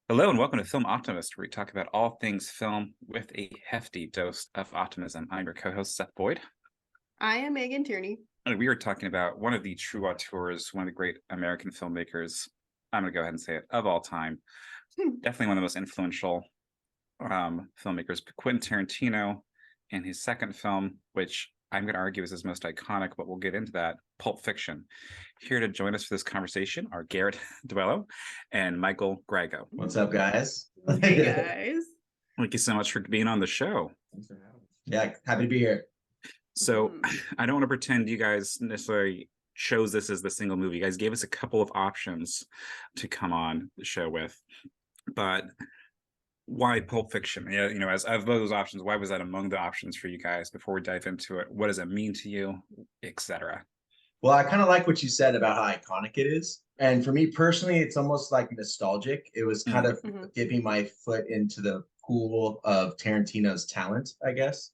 Hello and welcome to Film Optimist, where we talk about all things film with a hefty dose of optimism. I'm your co-host, Seth Boyd. I am Megan Tierney. And we are talking about one of the true auteurs, one of the great American filmmakers, I'm going to go ahead and say it, of all time. Definitely one of the most influential filmmakers, Quentin Tarantino, in his second film, which I'm going to argue is his most iconic, but we'll get into that, Pulp Fiction. Here to join us for this conversation are Garret Dwello and Michael Grygo. What's up, guys? Hey, guys. Thank you so much for being on the show. Thanks for having me. Yeah, happy to be here. So I don't want to pretend you guys necessarily chose this as the single movie. You guys gave us a couple of options to come on the show with, but why Pulp Fiction? Yeah, as of those options, why was that among the options for you guys? Before we dive into it, what does it mean to you, etc.? Well, I kind of like what you said about how iconic it is. And for me personally, it's almost like nostalgic. It was kind of dipping my foot into the pool of Tarantino's talent, I guess.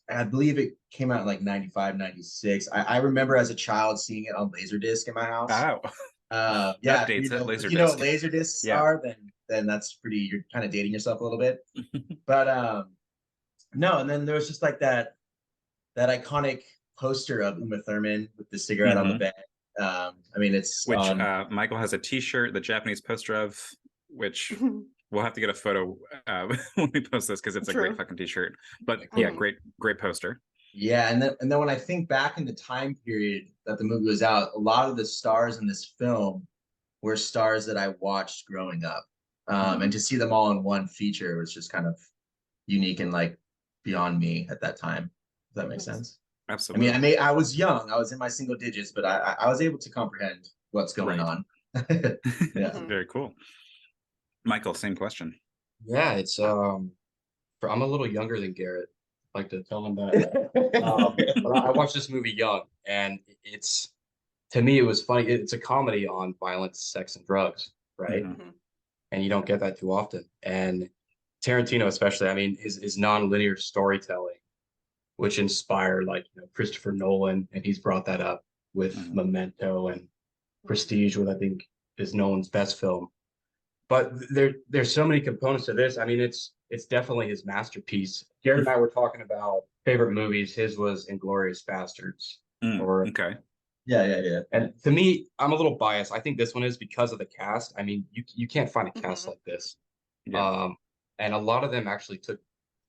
I believe it came out in like 95, 96. I remember as a child seeing it on Laserdisc in my house. Wow. Yeah, If you know what Laserdiscs are, then that's pretty, you're kind of dating yourself a little bit. But no, and then there was just like that iconic poster of Uma Thurman with the cigarette on the bed. I mean, it's which Michael has a T-shirt, the Japanese poster of, which we'll have to get a photo when we post this because it's a great fucking T-shirt. But yeah, great poster. Yeah, and then when I think back in the time period that the movie was out, a lot of the stars in this film were stars that I watched growing up, and to see them all in one feature was just kind of unique and like beyond me at that time. Does that make sense? Absolutely. I mean, I was young. I was in my single digits, but I was able to comprehend what's going on. Yeah, very cool. Michael, same question. Yeah, it's I'm a little younger than Garret. I like to tell him that. But I watched this movie young, and to me it was funny. It's a comedy on violence, sex, and drugs, right? And you don't get that too often. And Tarantino, especially, I mean, his non-linear storytelling, which inspired Christopher Nolan, and he's brought that up with Memento and Prestige, what I think is Nolan's best film. But there's so many components to this. I mean, it's definitely his masterpiece. Garret and I were talking about favorite movies. His was Inglourious Bastards. Okay. Yeah. And to me, I'm a little biased. I think this one is because of the cast. I mean, you can't find a cast like this. Yeah. And a lot of them actually took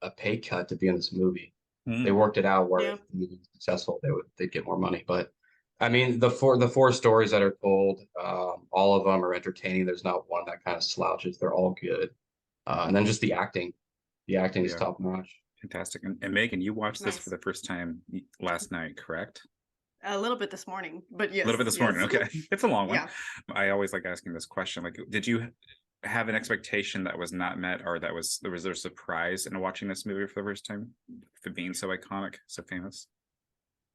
a pay cut to be in this movie. They worked it out where if the movie was successful, they'd get more money. But I mean, the four stories that are told, all of them are entertaining. There's not one that kind of slouches. They're all good. And then just the acting is top notch. Fantastic. And Megan, you watched this for the first time last night, correct? A little bit this morning, but yes. A little bit this morning. Okay. It's a long one. Yeah. I always like asking this question. Like, did you have an expectation that was not met, or was there a surprise in watching this movie for the first time for being so iconic, so famous?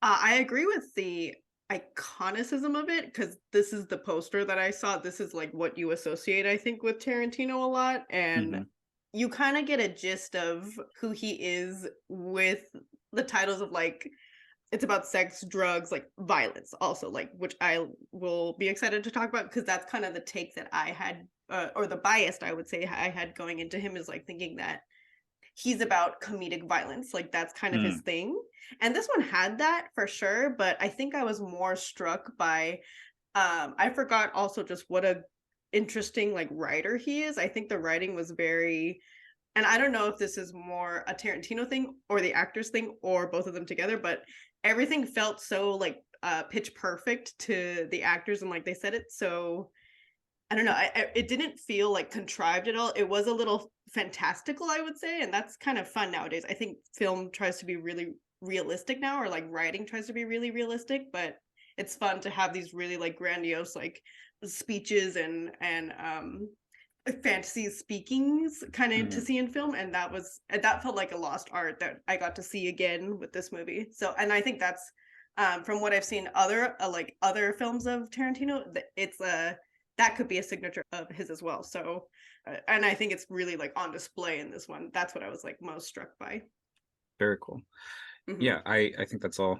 I agree with the iconicism of it, because this is the poster that I saw. This is like what you associate, I think, with Tarantino a lot, and you kind of get a gist of who he is with the titles of like, it's about sex, drugs, like violence also, like, which I will be excited to talk about, because that's kind of the take that I had, or the bias I would say I had going into him, is like thinking that he's about comedic violence, like that's kind of his thing. And this one had that for sure, but I think I was more struck by I forgot also just what a interesting like writer he is. I think the writing was very, and I don't know if this is more a Tarantino thing or the actors thing or both of them together, but everything felt so like pitch perfect to the actors, and like they said it so, I don't know, it didn't feel like contrived at all. It was a little fantastical, I would say, and that's kind of fun nowadays. I think film tries to be really realistic now, or like writing tries to be really realistic, but it's fun to have these really like grandiose like speeches and fantasy speakings kind of to see in film, and that felt like a lost art that I got to see again with this movie. So, and I think that's from what I've seen other films of Tarantino, it's that could be a signature of his as well. So, and I think it's really like on display in this one. That's what I was like most struck by. Very cool. Yeah, I think that's all.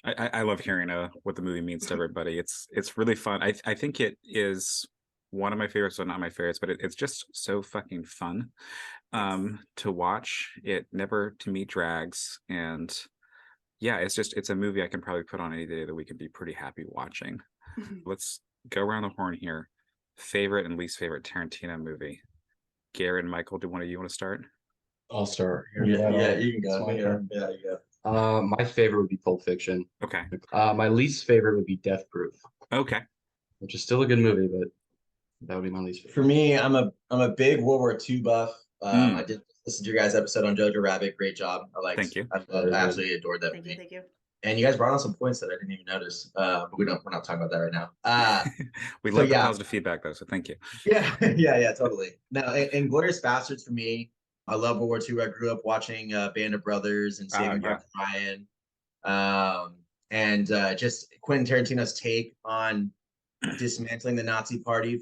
I love hearing what the movie means to everybody. It's really fun. I think it is one of my favorites, so not my favorites, but it's just so fucking fun to watch. It never to me drags, and yeah, it's a movie I can probably put on any day of the week and be pretty happy watching. Let's go around the horn here. Favorite and least favorite Tarantino movie. Garret and Michael, do one of you want to start? I'll start. Yeah, you can go. It's my turn. Yeah, you go. My favorite would be Pulp Fiction. Okay. My least favorite would be Death Proof, Okay. which is still a good movie, but that would be my least favorite. For me, I'm a big World War II buff. I did listen to your guys' episode on Jojo Rabbit. Great job. Thank you. I absolutely adored that movie. Thank you. And you guys brought on some points that I didn't even notice. But we're not talking about that right now. We so love the yeah. positive feedback though, so thank you. Yeah, totally. Now, Inglourious Bastards for me, I love World War II. I grew up watching Band of Brothers and Saving Private Ryan. And just Quentin Tarantino's take on dismantling the Nazi party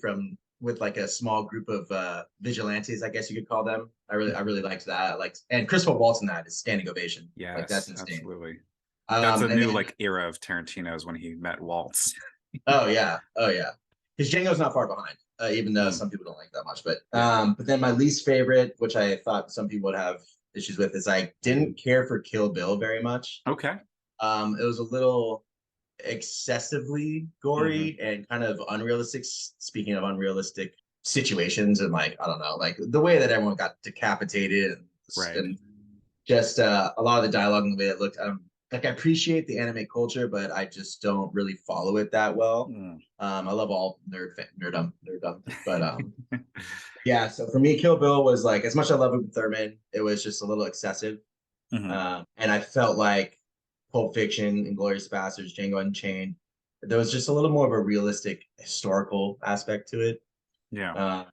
with like a small group of vigilantes, I guess you could call them. I really liked that. And Christopher Waltz in that is standing ovation. Yeah, like that's insane. Absolutely. That's a and new then- like era of Tarantino's when he met Waltz. Oh yeah. His Django's not far behind, even though some people don't like that much. But then my least favorite, which I thought some people would have issues with, is I didn't care for Kill Bill very much. Okay. It was a little excessively gory and kind of unrealistic. Speaking of unrealistic situations, and like I don't know, like the way that everyone got decapitated, and just a lot of the dialogue and the way it looked. Like I appreciate the anime culture, but I just don't really follow it that well. I love all nerddom, but yeah. So for me, Kill Bill was like, as much as I love Uma Thurman, it was just a little excessive, and I felt like Pulp Fiction, Inglourious Bastards, Django Unchained, there was just a little more of a realistic historical aspect to it. Yeah.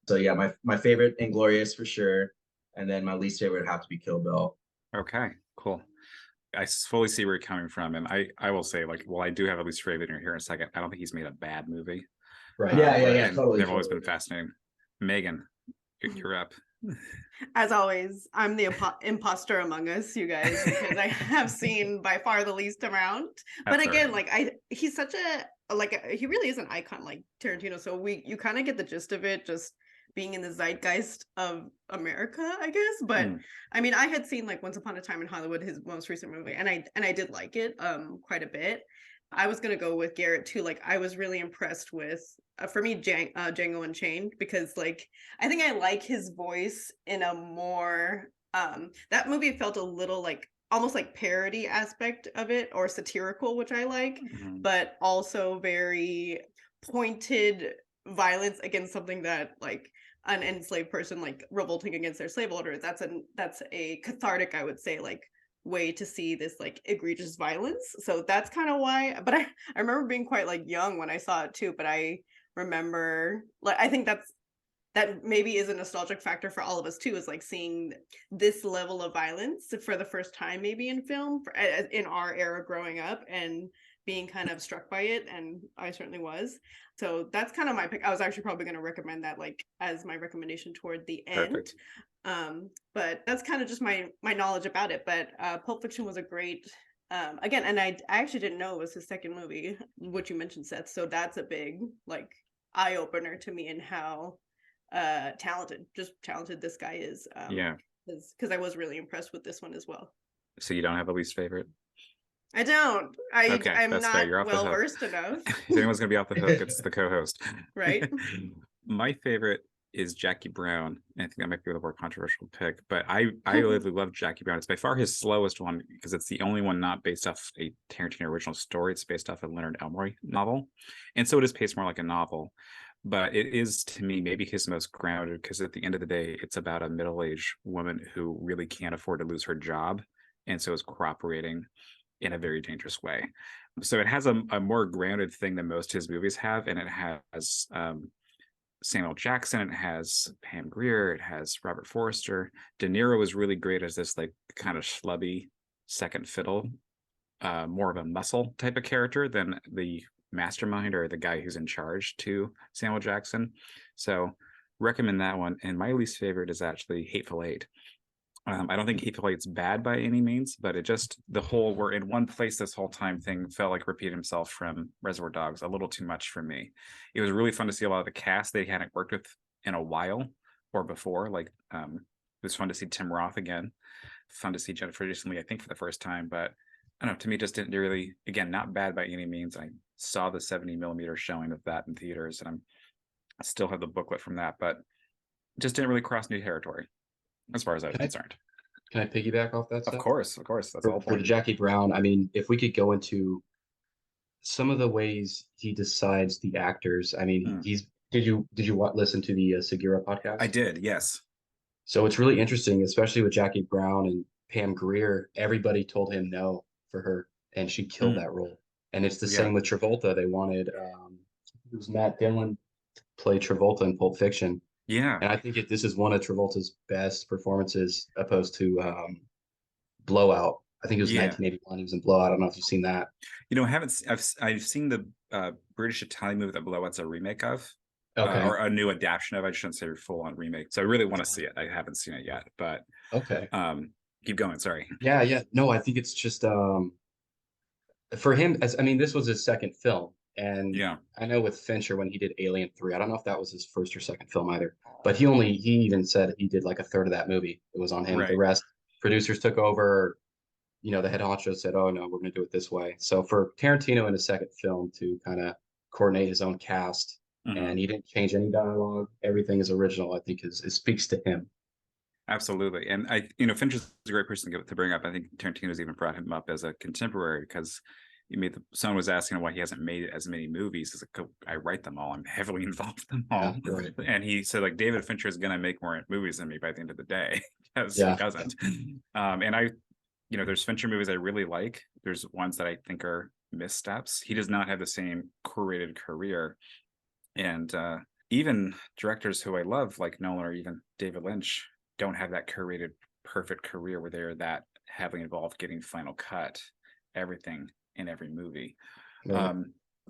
So yeah, my favorite Inglourious for sure, and then my least favorite would have to be Kill Bill. Okay, cool. I fully see where you're coming from, and I will say, like, well, I do have at least favorite here in a second. I don't think he's made a bad movie. Right. Yeah. Totally. They've always been fascinating. Megan, you're up. As always, I'm the imposter among us, you guys, because I have seen by far the least amount. But again, like he's such he really is an icon, like Tarantino. So you kind of get the gist of it, just being in the zeitgeist of America, I guess. But I mean, I had seen like Once Upon a Time in Hollywood, his most recent movie, and I did like it quite a bit. I was gonna go with Garret too. Like I was really impressed with, for me, Django Unchained, because like I think I like his voice in a more that movie felt a little like almost like parody aspect of it, or satirical, which I like, but also very pointed violence against something that like an enslaved person like revolting against their slave owner. That's a cathartic, I would say, like way to see this like egregious violence. So that's kind of why. But I remember being quite like young when I saw it too, but I remember like I think that maybe is a nostalgic factor for all of us too, is like seeing this level of violence for the first time maybe in film in our era growing up, and being kind of struck by it, and I certainly was. So that's kind of my pick. I was actually probably going to recommend that like as my recommendation toward the end. Perfect. But that's kind of just my knowledge about it. But Pulp Fiction was a great again, and I actually didn't know it was his second movie, which you mentioned, Seth. So that's a big like eye opener to me in how talented this guy is. Yeah, because I was really impressed with this one as well. So you don't have a least favorite? I don't. Okay, I'm that's not fair. You're off the well hook. versed enough. If anyone's gonna be off the hook, it's the co-host. Right. My favorite is Jackie Brown. I think that might be the more controversial pick, but I really love Jackie Brown. It's by far his slowest one because it's the only one not based off a Tarantino original story. It's based off a Leonard Elmroy novel, and so it is paced more like a novel. But it is, to me, maybe his most grounded, because at the end of the day, it's about a middle-aged woman who really can't afford to lose her job, and so is cooperating in a very dangerous way. So it has a more grounded thing than most of his movies have, and it has Samuel Jackson, it has Pam Grier, it has Robert Forster. De Niro is really great as this like kind of schlubby second fiddle, more of a muscle type of character than the mastermind or the guy who's in charge to Samuel Jackson. So recommend that one. And my least favorite is actually Hateful Eight. I don't think he felt like it's bad by any means, but it just the whole we're in one place this whole time thing felt like repeating himself from Reservoir Dogs a little too much for me. It was really fun to see a lot of the cast they hadn't worked with in a while or before. Like it was fun to see Tim Roth again, fun to see Jennifer Jason Leigh, I think for the first time, but I don't know, to me, it just didn't really, again, not bad by any means. I saw the 70mm showing of that in theaters, and I still have the booklet from that, but just didn't really cross new territory as far as I was concerned. Can I piggyback off that Of stuff? course, that's all For the Jackie Brown, I mean, if we could go into some of the ways he decides the actors. I mean, he's did you listen to the Segura podcast? I did, yes. So it's really interesting, especially with Jackie Brown and Pam Grier. Everybody told him no for her, and she killed that role. And it's the same with Travolta. They wanted it was Matt Dillon to play Travolta in Pulp Fiction. Yeah. And I think this is one of Travolta's best performances, opposed to Blowout. I think it was 1981. He was in Blowout. I don't know if you've seen that. You know, I've seen the British Italian movie that Blowout's a remake of. Okay. Or a new adaptation of. I shouldn't say full on remake. So I really want to see it. I haven't seen it yet, but okay. Keep going. Sorry. Yeah. No, I think it's just for him. I mean, this was his second film, and I know with Fincher when he did Alien 3, I don't know if that was his first or second film either. But he even said he did like a third of that movie. It was on him. Right. The rest, producers took over. You know, the head honcho said, "Oh no, we're going to do it this way." So for Tarantino in his second film to kind of coordinate his own cast. And he didn't change any dialogue. Everything is original. I think it speaks to him. Absolutely. And Fincher's a great person to bring up. I think Tarantino's even brought him up as a contemporary because someone was asking why he hasn't made as many movies. He's like, I write them all. I'm heavily involved in them all. Yeah, right. And he said, like, David Fincher is going to make more movies than me by the end of the day because he doesn't. And there's Fincher movies I really like. There's ones that I think are missteps. He does not have the same curated career. And even directors who I love, like Nolan or even David Lynch, don't have that curated, perfect career where they're that heavily involved getting final cut, everything in every movie. Right.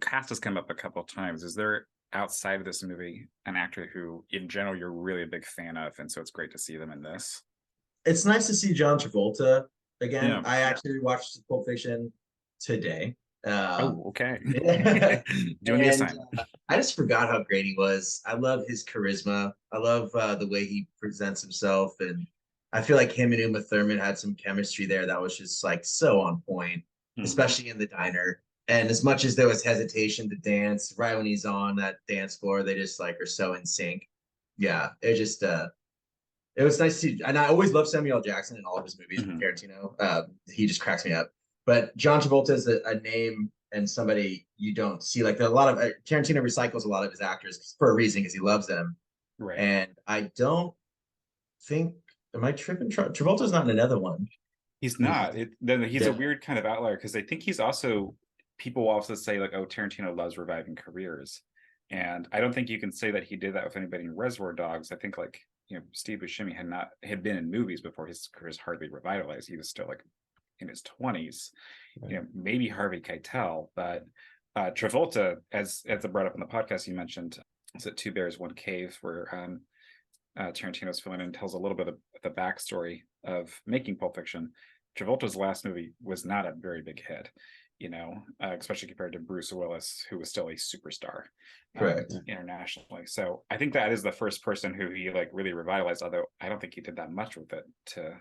Cast has come up a couple of times. Is there, outside of this movie, an actor who, in general, you're really a big fan of, and so it's great to see them in this? It's nice to see John Travolta again. Yeah. I actually watched Pulp Fiction today. Okay. Doing the assignment. I just forgot how great he was. I love his charisma. I love the way he presents himself, and I feel like him and Uma Thurman had some chemistry there that was just like so on point, especially in the diner. And as much as there was hesitation to dance, right when he's on that dance floor, they just like are so in sync. Yeah, it just it was nice to see. And I always love Samuel L. Jackson in all of his movies with Tarantino. He just cracks me up. But John Travolta is a name and somebody you don't see. Like, there are a lot of Tarantino recycles a lot of his actors for a reason, because he loves them. Right. And I don't think, am I tripping? Travolta's not in another one. He's not. He's a weird kind of outlier, because I think he's also, people will also say like, oh, Tarantino loves reviving careers. And I don't think you can say that he did that with anybody in Reservoir Dogs. I think Steve Buscemi had been in movies before his career is hardly revitalized. He was still like in his 20s, right. Maybe Harvey Keitel, but Travolta, as I brought up in the podcast you mentioned, is it Two Bears, One Cave, where Tarantino's filling in and tells a little bit of the backstory of making Pulp Fiction. Travolta's last movie was not a very big hit, especially compared to Bruce Willis, who was still a superstar internationally. So I think that is the first person who he really revitalized, although I don't think he did that much with it, to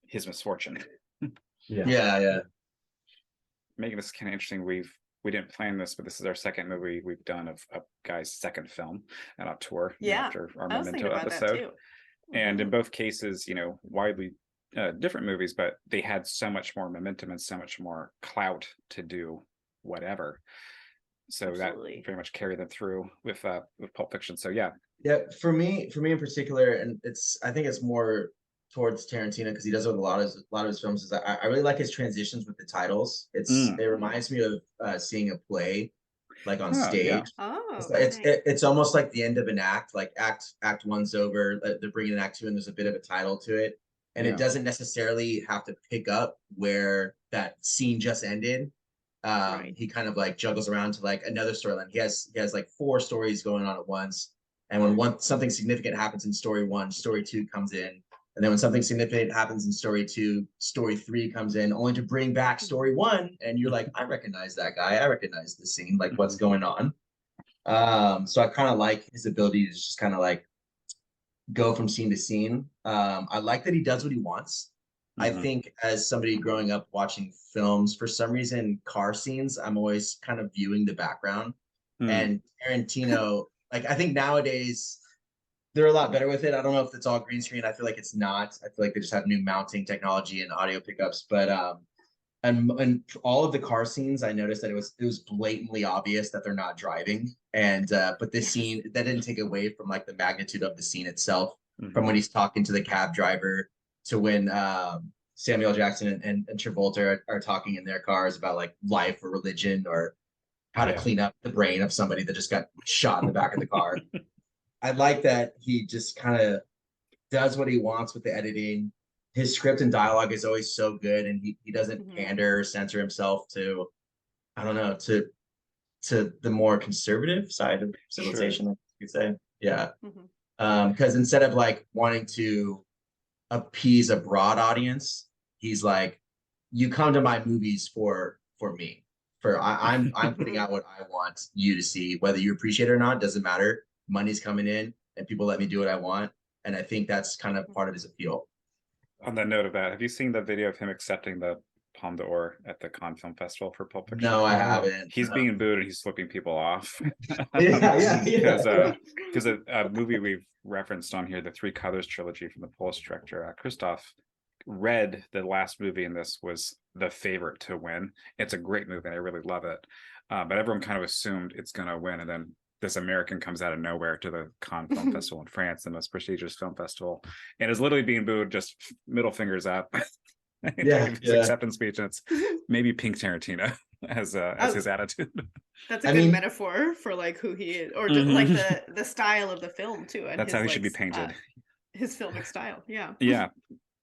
his misfortune. Yeah. Making this kind of interesting. We didn't plan this, but this is our second movie we've done of a guy's second film and a tour after our Memento episode. And in both cases, widely different movies, but they had so much more momentum and so much more clout to do whatever. So Absolutely. That very much carried them through with Pulp Fiction. So yeah. For me in particular, and I think it's more towards Tarantino, because he does it with a lot of his films, is I really like his transitions with the titles. It reminds me of seeing a play like on stage. Yeah. It's almost like the end of an act, like act one's over, they're bringing in act two, and there's a bit of a title to it, and it doesn't necessarily have to pick up where that scene just ended. He kind of like juggles around to like another storyline. He has like 4 stories going on at once, and when something significant happens in story 1, story 2 comes in, And then when something significant happens in story 2, story 3 comes in only to bring back story 1. And you're like, I recognize that guy. I recognize the scene. Like, what's going on? So I kind of like his ability to just kind of like go from scene to scene. I like that he does what he wants. I think as somebody growing up watching films, for some reason, car scenes, I'm always kind of viewing the background. And Tarantino, like, I think nowadays they're a lot better with it. I don't know if it's all green screen. I feel like it's not. I feel like they just have new mounting technology and audio pickups. But and all of the car scenes, I noticed that it was blatantly obvious that they're not driving. And but this scene, that didn't take away from like the magnitude of the scene itself. From when he's talking to the cab driver to when Samuel Jackson and Travolta are talking in their cars about like life or religion or how to clean up the brain of somebody that just got shot in the back of the car. I like that he just kind of does what he wants with the editing. His script and dialogue is always so good, and he doesn't pander or censor himself to, I don't know, to the more conservative side of civilization, like you could say. Yeah. Because instead of like wanting to appease a broad audience, he's like, you come to my movies for me. I'm putting out what I want you to see, whether you appreciate it or not, doesn't matter. Money's coming in and people let me do what I want. And I think that's kind of part of his appeal. On the note of that, have you seen the video of him accepting the Palme d'Or at the Cannes Film Festival for Pulp Fiction? No, I haven't. He's being booed and he's flipping people off. Yeah. Because a movie we've referenced on here, the Three Colors trilogy from the Polish director Christoph, read the last movie in this was the favorite to win. It's a great movie and I really love it. But everyone kind of assumed it's going to win, and then this American comes out of nowhere to the Cannes Film Festival in France, the most prestigious film festival, and is literally being booed, just middle fingers up. His acceptance speech, and it's maybe Pink Tarantino as his attitude. That's a good metaphor for like who he is, or just like the style of the film too. And that's how he should be painted. His filmic style, yeah,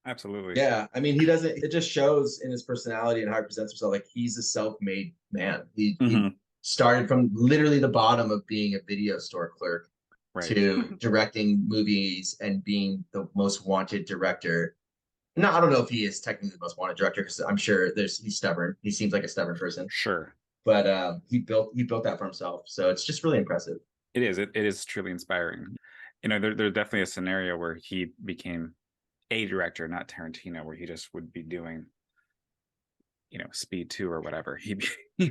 absolutely. Yeah, I mean, he doesn't. It just shows in his personality and how he presents himself. Like, he's a self-made man. He started from literally the bottom of being a video store clerk to directing movies and being the most wanted director. No, I don't know if he is technically the most wanted director, because I'm sure he's stubborn. He seems like a stubborn person. Sure. But he built that for himself. So it's just really impressive. It is. It is truly inspiring. You know, there's definitely a scenario where he became a director, not Tarantino, where he just would be doing, you know, Speed 2 or whatever. Very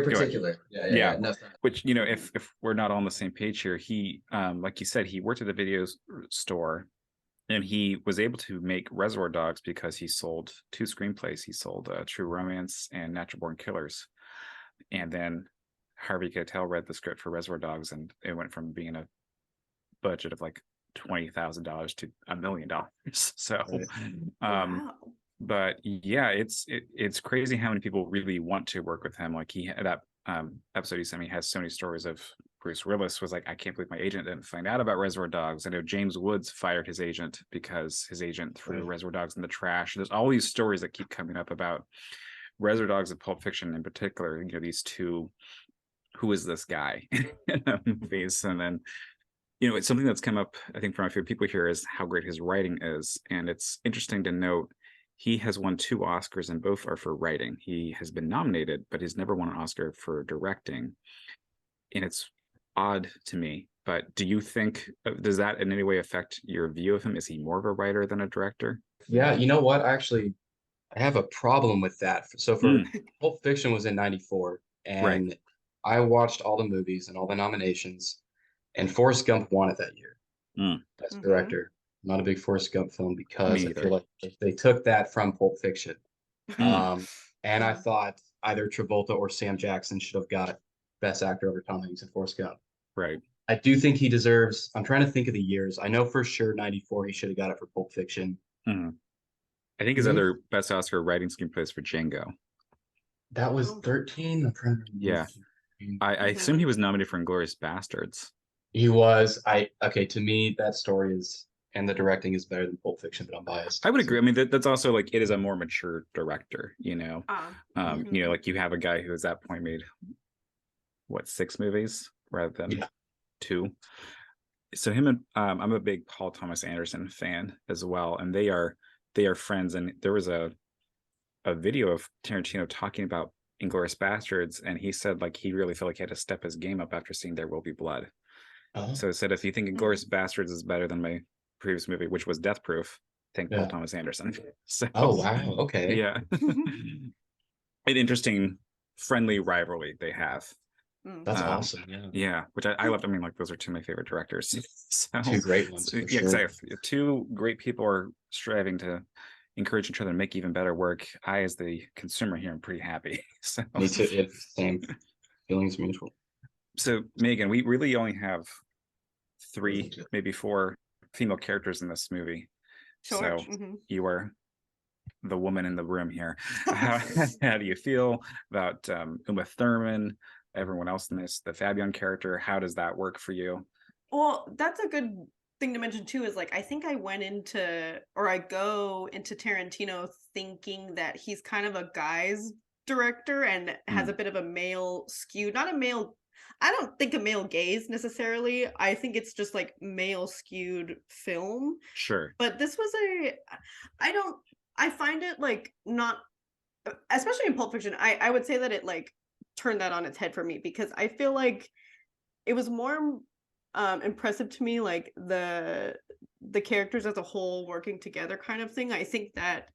particular. Yeah. No, which, you know, if we're not all on the same page here, he, like you said, he worked at the video store, and he was able to make Reservoir Dogs because he sold 2 screenplays. He sold True Romance and Natural Born Killers, and then Harvey Keitel read the script for Reservoir Dogs, and it went from being a budget of like $20,000 to $1 million. So, wow. But yeah, it's crazy how many people really want to work with him. Like that episode you sent me has so many stories of Bruce Willis was like, I can't believe my agent didn't find out about Reservoir Dogs. I know James Woods fired his agent because his agent threw Reservoir Dogs in the trash. There's all these stories that keep coming up about Reservoir Dogs and Pulp Fiction in particular. You know, these two, who is this guy movies, and then, you know, it's something that's come up, I think, from a few people here, is how great his writing is. And it's interesting to note he has won 2 Oscars, and both are for writing. He has been nominated, but he's never won an Oscar for directing. And it's odd to me, but do you think, does that in any way affect your view of him? Is he more of a writer than a director? Yeah, you know what? Actually, I have a problem with that. So for Pulp Fiction was in 94, and I watched all the movies and all the nominations, and Forrest Gump won it that year. Best director. I'm not a big Forrest Gump film because I feel like they took that from Pulp Fiction. And I thought either Travolta or Sam Jackson should have got Best Actor over Tom Hanks and Forrest Gump. Right. I do think he deserves, I'm trying to think of the years. I know for sure 94 he should have got it for Pulp Fiction. I think his other Best Oscar writing screenplays for Django. That was 13. I'm trying to remember. Yeah. I assume he was nominated for Inglourious Bastards. He was. Okay, to me, that story is, and the directing is better than Pulp Fiction, but I'm biased. I would agree. I mean, that's also like, it is a more mature director, you know. You know, like you have a guy who at that point made 6 movies rather than 2. So him and I'm a big Paul Thomas Anderson fan as well, and they are friends. And there was a video of Tarantino talking about Inglourious Bastards, and he said like he really felt like he had to step his game up after seeing There Will Be Blood. So he said, if you think Inglourious Bastards is better than my previous movie, which was Death Proof, thank Paul Thomas Anderson. So Oh wow, okay. yeah. An interesting friendly rivalry they have. That's awesome. Yeah, which I loved. I mean, like those are two of my favorite directors. So, two great ones. yeah, Sure. exactly. Two great people are striving to encourage each other to make even better work. I, as the consumer here, am pretty happy. So Me too. It's same feelings mutual. So Megan, we really only have 3, maybe 4 female characters in this movie. Sure. So you are the woman in the room here. How do you feel about Uma Thurman, everyone else in this, the Fabian character? How does that work for you? Well, that's a good thing to mention too, is like I think I go into Tarantino thinking that he's kind of a guy's director and has a bit of a male skew, not a male, I don't think a male gaze necessarily. I think it's just like male skewed film. Sure. But this was I find it like not, especially in Pulp Fiction, I would say that it like turned that on its head for me, because I feel like it was more impressive to me, like the characters as a whole working together kind of thing. I think that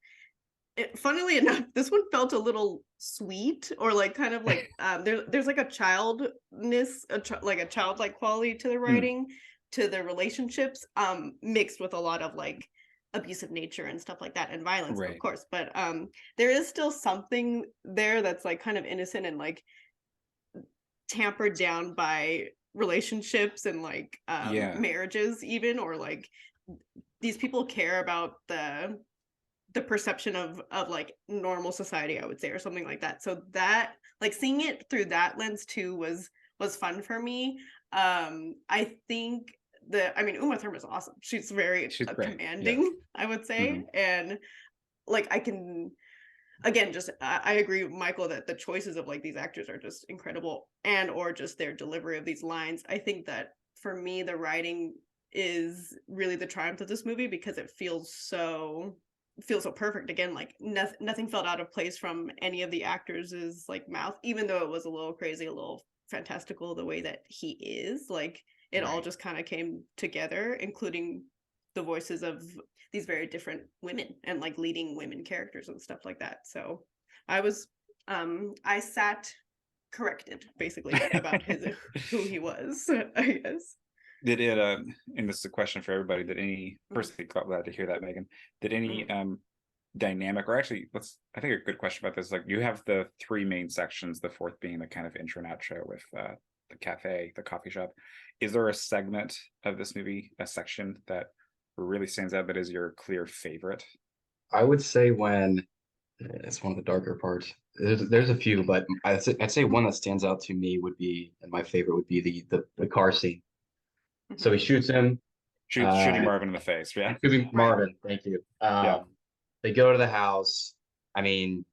funnily enough, this one felt a little sweet, or like kind of like there's like a childness, like a childlike quality to the writing, to the relationships, mixed with a lot of like abusive nature and stuff like that, and violence, of course. But there is still something there that's like kind of innocent and like tampered down by relationships and like marriages even, or like these people care about the perception of like normal society, I would say, or something like that. So that, like, seeing it through that lens too was fun for me. I think Uma Thurman is awesome. She's very commanding, I would say. And like I can, again, just I agree with Michael that the choices of like these actors are just incredible, and or just their delivery of these lines. I think that for me the writing is really the triumph of this movie, because it feels so perfect. Again, like nothing felt out of place from any of the actors' like mouth, even though it was a little crazy, a little fantastical the way that he is. Like it all just kind of came together, including the voices of these very different women and like leading women characters and stuff like that. So I sat corrected basically about who he was, I guess. Did it and this is a question for everybody, did any personally, glad to hear that, Megan, did any dynamic, or actually I think a good question about this, like you have the 3 main sections, the 4th being the kind of intro and outro with the cafe, the coffee shop. Is there a segment of this movie, a section that really stands out that is your clear favorite? I would say when it's one of the darker parts. There's a few, but I'd say one that stands out to me would be, and my favorite would be the car scene. So he shoots him. Shooting Marvin in the face, yeah. Shooting Marvin, thank you. They go to the house. I mean,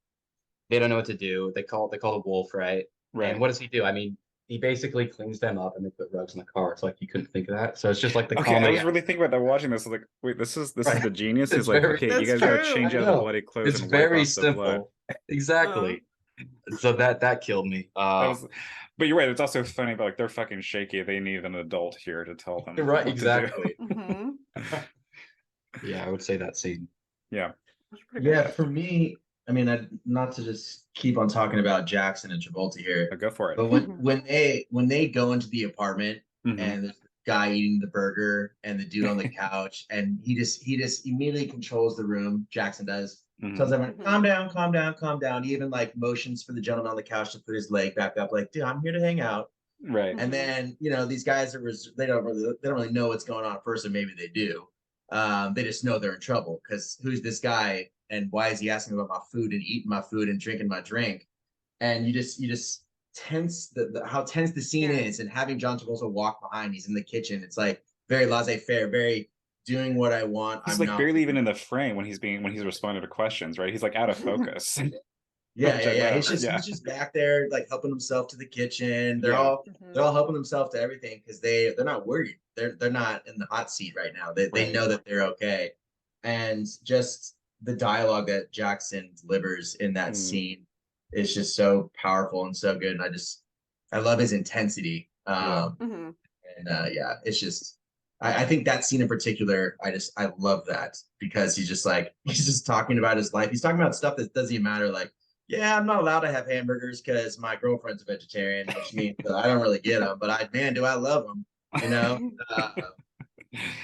they don't know what to do. They call the wolf, right? And what does he do? I mean, he basically cleans them up and they put rugs in the car. It's like you couldn't think of that. So it's just like the comedy. I was really thinking about that watching this. I was like, wait, this is the genius. He's like, okay, you guys gotta change out the bloody clothes. It's and very simple. Exactly. So that killed me. But you're right. It's also funny, but like they're fucking shaky. They need an adult here to tell them. Right, exactly. Yeah, I would say that scene. Yeah. Yeah, for me, I mean, not to just keep on talking about Jackson and Travolta here. Go for it. But when they go into the apartment and there's the guy eating the burger and the dude on the couch, and he just immediately controls the room. Jackson does. Tells everyone, calm down, calm down, calm down. He even like motions for the gentleman on the couch to put his leg back up, like, dude, I'm here to hang out. Right. And then, these guys they don't really know what's going on at first, or maybe they do. They just know they're in trouble, because who's this guy and why is he asking about my food and eating my food and drinking my drink? And you just tense how tense the scene is, and having John Travolta walk behind, he's in the kitchen. It's like very laissez-faire, very doing what I want. He's like barely even in the frame when he's responding to questions, right? He's like out of focus. Yeah. He's Yeah. just back there like helping himself to the kitchen. They're Yeah. all Mhm. they're all helping themselves to everything because they're not worried. They're not in the hot seat right now. They Right. know that they're okay. And just the dialogue that Jackson delivers in that scene is just so powerful and so good. And I love his intensity. Mhm. And yeah, it's just I think that scene in particular, I love that because he's just talking about his life. He's talking about stuff that doesn't even matter. Like, yeah, I'm not allowed to have hamburgers because my girlfriend's a vegetarian, which means I don't really get them. But man, do I love them, you know?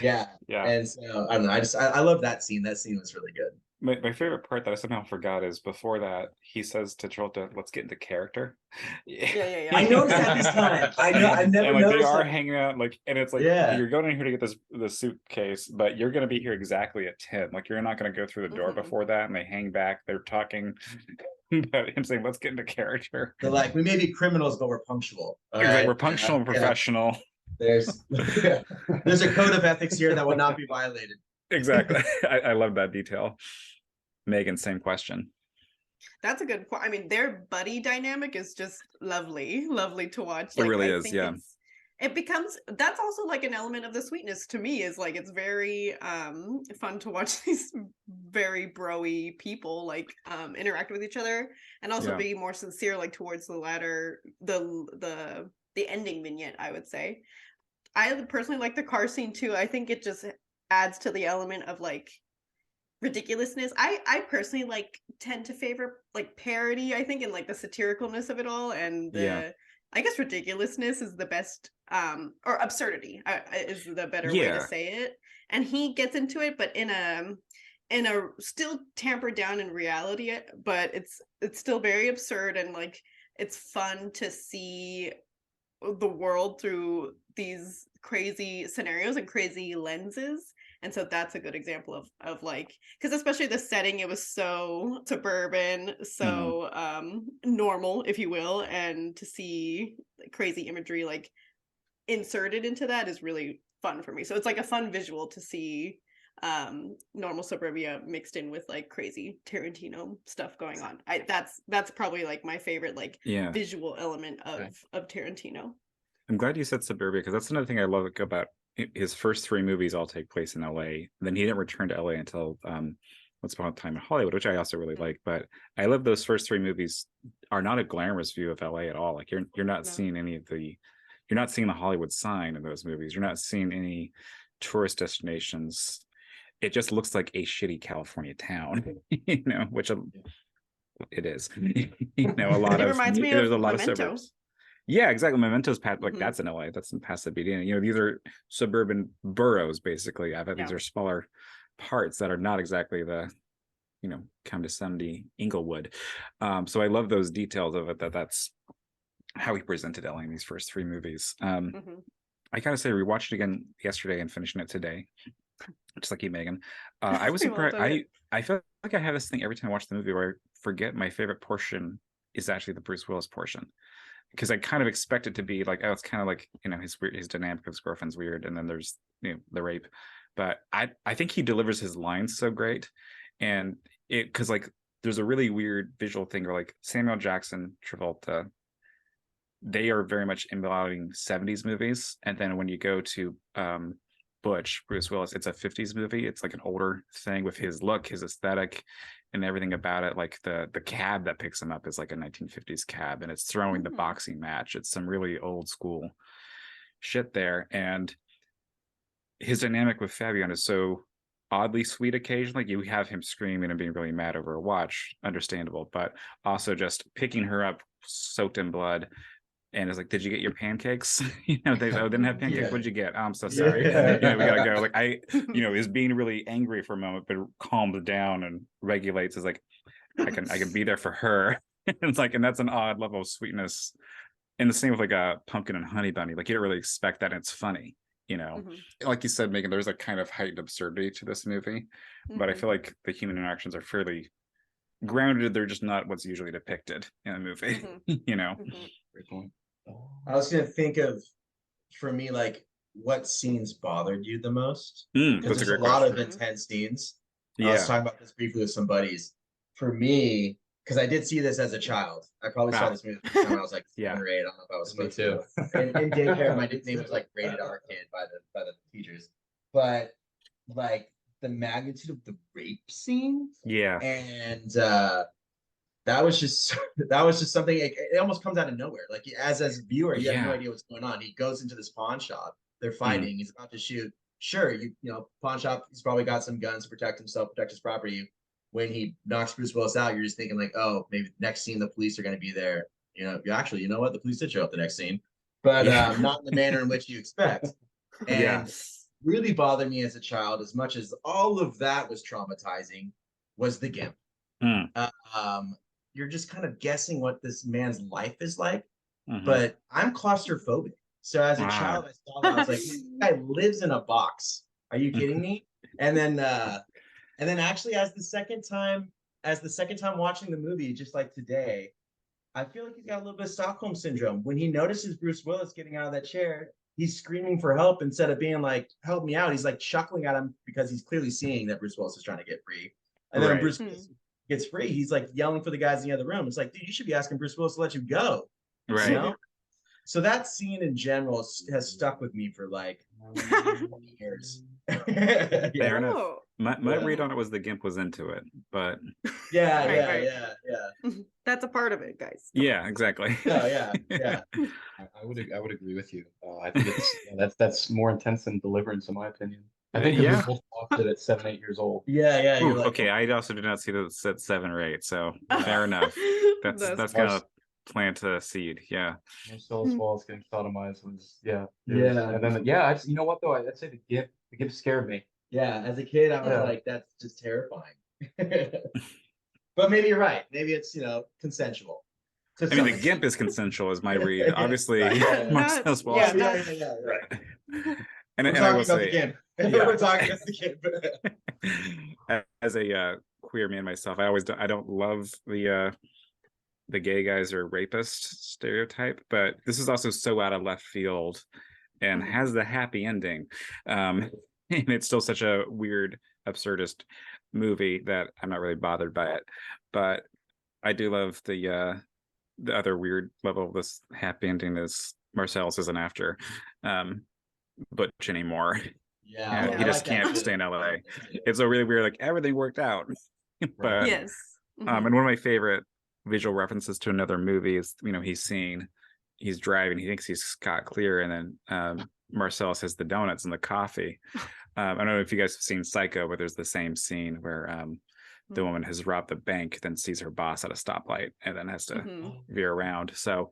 Yeah. Yeah. And so I don't know. I love that scene. That scene was really good. My favorite part that I somehow forgot is before that he says to Travolta, "Let's get into character." Yeah. I noticed that this time. I never and like they noticed are that. hanging out, like, and it's like, Yeah. you're going in here to get the suitcase, but you're going to be here exactly at 10. Like, you're not going to go through the door Mhm. before that. And they hang back. They're talking about him saying, "Let's get into character." They're like, we may be criminals, but we're punctual. All Exactly. right. We're punctual and Yeah. professional. There's a code of ethics here that will not be violated. Exactly. I love that detail. Megan, same question. That's a good point. I mean, their buddy dynamic is just lovely to watch. It Like, really I is, think yeah. it becomes, that's also like an element of the sweetness to me, is like it's very fun to watch these very bro-y people like interact with each other, and also Yeah. be more sincere, like towards the latter, the ending vignette, I would say. I personally like the car scene too. I think it just adds to the element of like ridiculousness. I personally like tend to favor like parody, I think, and like the satiricalness of it all, and Yeah. I guess ridiculousness is the best, or absurdity is the better way to Yeah. say it. And he gets into it, but in a still tampered down in reality, but it's still very absurd, and like it's fun to see the world through these crazy scenarios and crazy lenses. And so that's a good example of like, because especially the setting, it was so suburban, so normal, if you will, and to see crazy imagery like inserted into that is really fun for me. So it's like a fun visual to see normal suburbia mixed in with like crazy Tarantino stuff going on. That's probably like my favorite like Yeah. visual element of Tarantino. I'm glad you said suburbia, because that's another thing I love about his first 3 movies all take place in LA. Then he didn't return to LA until Once Upon a Time in Hollywood, which I also really like. But I love those first 3 movies are not a glamorous view of LA at all. Like you're not seeing any of the, you're not seeing the Hollywood sign in those movies. You're not seeing any tourist destinations. It just looks like a shitty California town, you know, which it is. You know, a lot It of reminds me there's of a lot Memento. of suburbs. Yeah, exactly. Memento's like that's in LA. That's in Pasadena. You know, these are suburban boroughs, basically. I bet these are smaller parts that are not exactly the, you know, condescending Inglewood. So I love those details of it. That's how he presented LA in these first 3 movies. I gotta say, we watched it again yesterday and finishing it today, just like you, Megan. I was surprised. I feel like I have this thing every time I watch the movie where I forget my favorite portion is actually the Bruce Willis portion. Because I kind of expect it to be like, oh, it's kind of like, you know, his dynamic of his girlfriend's weird, and then there's, you know, the rape. But I think he delivers his lines so great, and because like there's a really weird visual thing where like Samuel Jackson, Travolta, they are very much embodying 70s movies, and then when you go to Butch, Bruce Willis, it's a 50s movie. It's like an older thing with his look, his aesthetic, and everything about it. Like the cab that picks him up is like a 1950s cab, and it's throwing the boxing match. It's some really old school shit there. And his dynamic with Fabian is so oddly sweet occasionally. You have him screaming and being really mad over a watch, understandable, but also just picking her up soaked in blood. And it's like, did you get your pancakes? You know, they didn't have pancakes. What'd you get? Oh, I'm so sorry. You know, we gotta go. Like you know, is being really angry for a moment, but calms down and regulates. Is like, I can be there for her. It's like, and that's an odd level of sweetness. And the same with like a pumpkin and honey bunny. Like you don't really expect that. And it's funny, you know. Like you said, Megan, there's a kind of heightened absurdity to this movie, but I feel like the human interactions are fairly grounded. They're just not what's usually depicted in a movie. You know. Great point. I was gonna think of, for me, like what scenes bothered you the most? Because there's a lot of intense scenes. I was talking about this briefly with some buddies. For me, because I did see this as a child. I probably saw Wow. this movie the first time I was like Yeah. 7 or 8. I don't know if I was Me supposed too. to. In daycare, my nickname was like rated R kid by the teachers. But like the magnitude of the rape scene, Yeah. and that was just something. It almost comes out of nowhere. Like as a viewer, you have no Yeah. idea what's going on. He goes into this pawn shop. They're Mm. fighting. He's about to shoot. Sure, you know, pawn shop. He's probably got some guns to protect himself, protect his property. When he knocks Bruce Willis out, you're just thinking like, oh, maybe next scene the police are going to be there. You know, actually, you know what? The police did show up the next scene, but Yeah. not in the manner in which you expect. Yeah. And really bothered me as a child, as much as all of that was traumatizing, was the gimp. Mm. You're just kind of guessing what this man's life is like, Mhm. but I'm claustrophobic. So as a Wow. child, I saw that I was like, this guy lives in a box. Are you kidding me? And then actually as the second time watching the movie, just like today, I feel like he's got a little bit of Stockholm syndrome. When he notices Bruce Willis getting out of that chair, he's screaming for help instead of being like, help me out. He's like chuckling at him because he's clearly seeing that Bruce Willis is trying to get free. And then when Right. Bruce Willis gets free, he's like yelling for the guys in the other room. It's like, dude, you should be asking Bruce Willis to let you go. Right. You know? So that scene in general has stuck with me for like years. Fair Yeah. enough. Oh. My Yeah. read on it was the gimp was into it, but Yeah, Right, yeah, right. yeah. That's a part of it, guys. yeah, exactly. No, yeah. I would agree with you. I think it's that's more intense than Deliverance, in my opinion. I think 'cause Yeah. we both watched it at 7, 8 years old. Yeah, you're Ooh, like, okay, I also did not see that it's at 7 or 8, so Yeah. fair enough. That's kind of plant a seed. Yeah. Marcellus Wallace getting sodomized was Yeah. and then I just, you know what though, I'd say the gimp scared me. yeah, as a kid, I was Yeah. like, that's just terrifying. But maybe you're right. Maybe it's, you know, consensual. To I mean, some the extent. gimp is consensual, is my read. Obviously, Right, yeah. Marcellus Yeah, Wallace. Yeah. And We're I talking will about the say, gimp. Yeah. We're talking about the gimp. as a queer man myself, I don't love the gay guys or rapist stereotype, but this is also so out of left field and Mhm. has the happy ending. And it's still such a weird, absurdist movie that I'm not really bothered by it. But I do love the other weird level of this happy ending is Marcellus isn't after Butch anymore. Yeah, And I he just like that can't too. stay in LA. It's a really weird, like everything worked out. But Yes. and one of my favorite visual references to another movie is, you know, he's driving, he thinks he's Scott Clear, and then Marcellus has the donuts and the coffee. I don't know if you guys have seen Psycho, but there's the same scene where the woman has robbed the bank, then sees her boss at a stoplight, and then has to veer around. So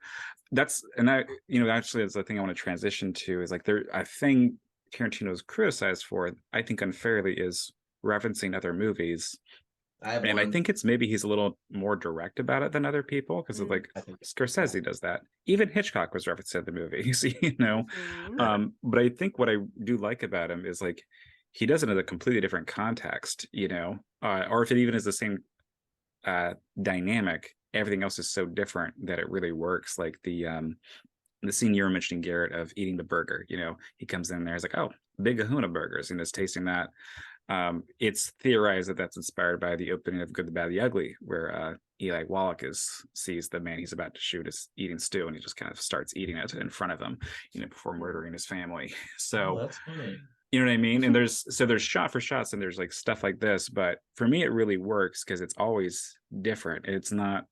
actually is the thing I want to transition to is like a thing Tarantino's criticized for, I think unfairly, is referencing other movies. I think it's maybe he's a little more direct about it than other people, because of like I think Scorsese does that. Even Hitchcock was referenced in the movies, you know. Mhm. But I think what I do like about him is like he does it in a completely different context, you know, or if it even is the same dynamic, everything else is so different that it really works. Like the scene you were mentioning, Garrett, of eating the burger, you know, he comes in there, he's like, oh, big kahuna burgers, and is tasting that. It's theorized that that's inspired by the opening of Good, the Bad, the Ugly, where Eli Wallach sees the man he's about to shoot is eating stew, and he just kind of starts eating it in front of him, you know, before murdering his family. So that's funny. you know what I mean? And there's shot for shots, and there's like stuff like this, but for me it really works because it's always different. It's not